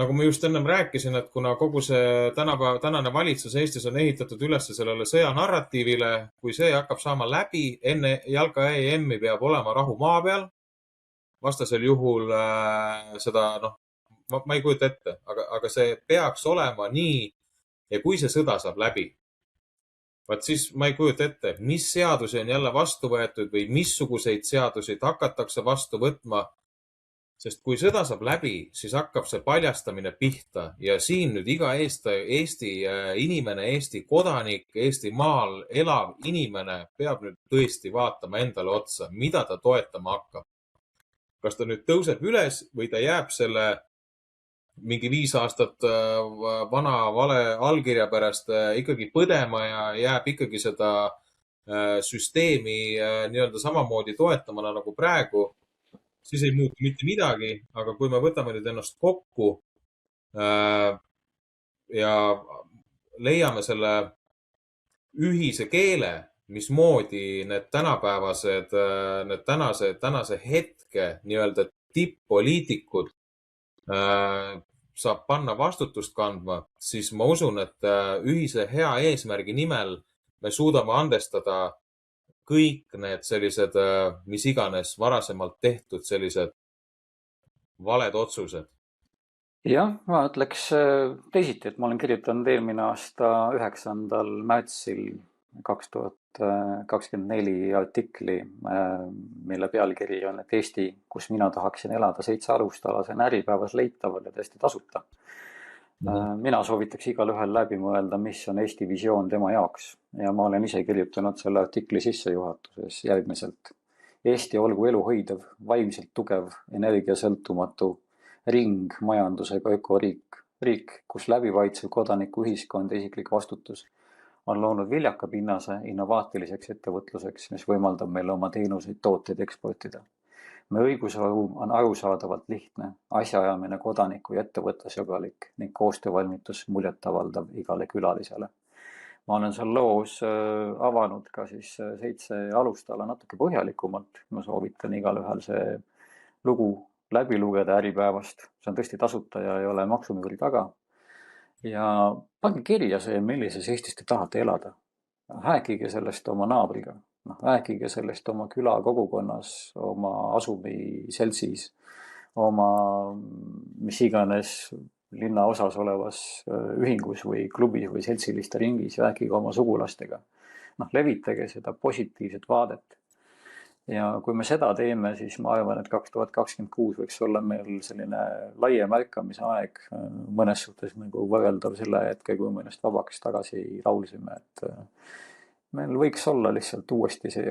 nagu ma just ennem rääkisin, et kuna kogu see tänane valitsus Eestis on ehitatud üles sellele sõjanarratiivile, kui see hakkab saama läbi, enne jalka EM-i peab olema rahu maa peal, vastasel juhul seda, ma ei kujuta ette, aga see peaks olema nii ja kui see sõda saab läbi, vaat siis ma ei kujuta ette, mis seadusi on jälle vastu võetud või missuguseid seadusid hakatakse vastu võtma. Sest kui sõda saab läbi, siis hakkab see paljastamine pihta ja siin nüüd iga Eesti inimene, Eesti kodanik, Eesti maal elav inimene peab nüüd tõesti vaatama endale otsa, mida ta toetama hakkab. Kas ta nüüd tõuseb üles või ta jääb selle mingi 5 aastat vana vale allkirja pärast ikkagi põdema ja jääb ikkagi seda süsteemi nii-öelda samamoodi toetamana nagu praegu, siis ei muutu mitte midagi, aga kui me võtame nüüd ennast kokku ja leiame selle ühise keele, mismoodi need tänase hetke nii-öelda tipp-poliitikud saab panna vastutust kandma, siis ma usun, et ühise hea eesmärgi nimel me suudame andestada kõik need sellised, mis iganes varasemalt tehtud sellised valed otsused. Jah, ma ütleks teisiti, et ma olen kirjutanud eelmine aasta 9. märtsil 2024 artikli, mille pealkiri on, et Eesti, kus mina tahaksin elada, 7 alustala, see on Äripäevas leitaval ja täiesti tasuta. Mina soovitaks igal ühel läbi mõelda, mis on Eesti visioon tema jaoks. Ja ma olen ise kirjutanud selle artikli sissejuhatuses järgmiselt. Eesti olgu eluhoidev, vaimselt tugev, energiasõltumatu, ring majandusega ökoriik. Riik, kus läbivaitsev kodaniku ühiskond ja isiklik vastutus on loonud viljaka pinnase innovaatiliseks ettevõtluseks, mis võimaldab meile oma teenuseid tooteid eksportida. Me õigusruum on arusaadavalt lihtne, asjaajamine kodaniku ja ettevõttesõbralik ning koostöövalmitus muljetavaldav igale külalisele. Ma olen seal loos avanud ka siis 7 alustala natuke põhjalikumalt. Ma soovitan igal ühel see lugu läbi lugeda Äripäevast. See on tõesti tasuta ja ei ole maksumüüri taga. Ja pange kirja see, millises Eestis te tahate elada. Rääkige sellest oma naabriga. Rääkige sellest oma küla kogukonnas, oma asumi seltsis, oma mis iganes linna osas olevas ühingus või klubis või seltsiliste ringis. Rääkige oma sugulastega. Levitage seda positiivset vaadet. Ja kui me seda teeme, siis ma arvan, et 2026 võiks olla meil selline laie märkamise aeg mõnes suhtes nagu võrreldav selle hetke, kui me ennast vabaks tagasi laulsime, et meil võiks olla lihtsalt uuesti see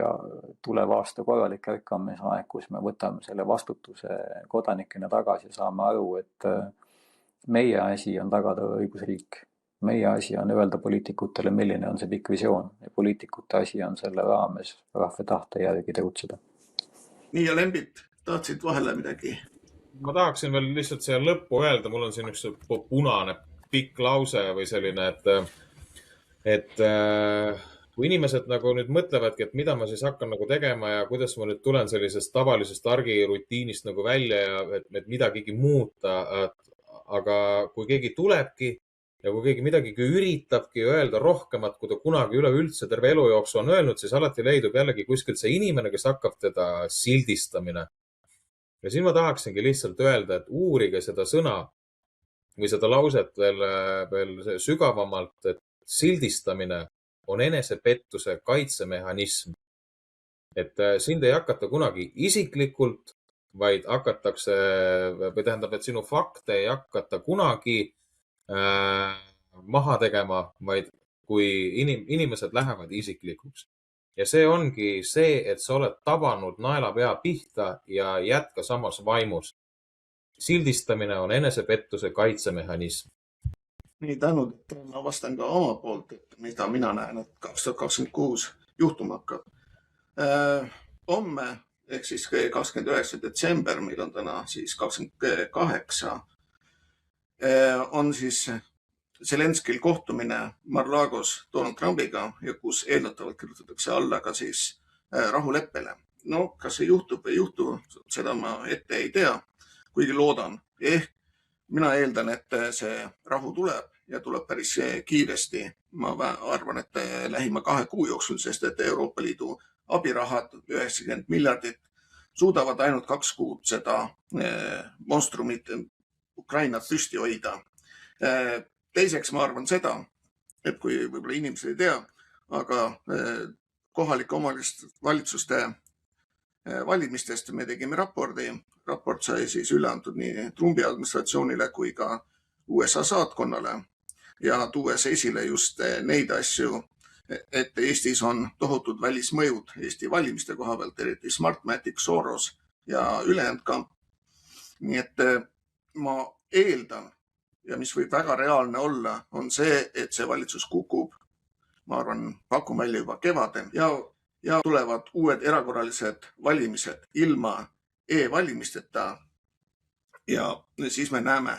tuleva aasta korralik ärkamise aeg, kus me võtame selle vastutuse kodanikena tagasi ja saame aru, et meie asi on tagada õigusriik. Meie asi on öelda poliitikutele, milline on see pikk visioon ja poliitikute asi on selle raames rahva tahte järgi tegutseda. Nii ja Lembit, tahtsid vahele midagi? Ma tahaksin veel lihtsalt siia lõppu öelda, mul on siin üks punane pikk lause või selline, et kui inimesed nagu nüüd mõtlevadki, et mida ma siis hakkan nagu tegema ja kuidas ma nüüd tulen sellisest tavalisest argirutiinist nagu välja ja et midagigi muuta, aga kui keegi tulebki, ja kui keegi midagi üritabki öelda rohkemat, kui ta kunagi üleüldse terve elu jooksul on öelnud, siis alati leidub jällegi kuskilt see inimene, kes hakkab teda sildistamine. Ja siin ma tahaksingi lihtsalt öelda, et uurige seda sõna või seda lauset veel sügavamalt, et sildistamine on enesepettuse kaitsemehhanism. Et sind ei hakata kunagi isiklikult, vaid hakatakse, või tähendab, et sinu fakte ei hakata kunagi maha tegema, vaid kui inimesed lähevad isiklikuks. Ja see ongi see, et sa oled tabanud naelapea pihta ja jätka samas vaimus. Sildistamine on enesepettuse kaitsemehhanism. Nii tänud, et ma vastan ka oma poolt, et mida mina näen, et 2026 juhtuma hakkab. Homme, ehk siis 29. detsember, meil on täna siis 28, on siis Zelenskil kohtumine Mar-Lagos Donald Trumpiga ja kus eeldatavalt kirjutatakse alla ka siis rahuleppele. No, kas see juhtub või ei juhtu, seda ma ette ei tea, kuigi loodan. Mina eeldan, et see rahu tuleb ja tuleb päris kiiresti. Ma arvan, et lähima 2 kuu jooksul, sest et Euroopa Liidu abirahad 90 miljardit suudavad ainult 2 kuud seda monstrumit Ukrainat püsti hoida. Teiseks ma arvan seda, et kui võib-olla inimesed ei tea, aga kohalike omavalitsuste valimistest me tegime raporti. Raport sai siis üle antud nii Trumpi administratsioonile kui ka USA saatkonnale ja tuues esile just neid asju, et Eestis on tohutud välismõjud Eesti valimiste koha pealt, eriti Smartmatic, Soros ja ülejäänud kamp. Nii et ma eeldan ja mis võib väga reaalne olla, on see, et see valitsus kukub. Ma arvan, pakun välja juba kevadel ja tulevad uued erakorralised valimised ilma e-valimisteta. Ja siis me näeme,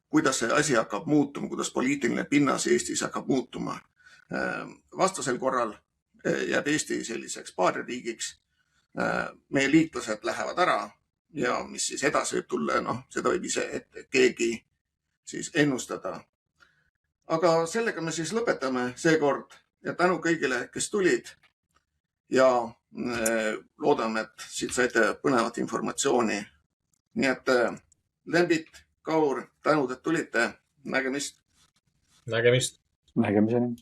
kuidas see asi hakkab muutuma, kuidas poliitiline pinnas Eestis hakkab muutuma. Vastasel korral jääb Eesti selliseks paaririigiks. Meie liitlased lähevad ära ja mis siis edasi võib tulla, seda võib ise ette keegi siis ennustada. Aga sellega me siis lõpetame seekord ja tänu kõigile, kes tulid ja loodame, et siit saite põnevat informatsiooni. Nii et Lembit, Kaur, tänud, et tulite. Nägemist. Nägemist. Nägemiseni.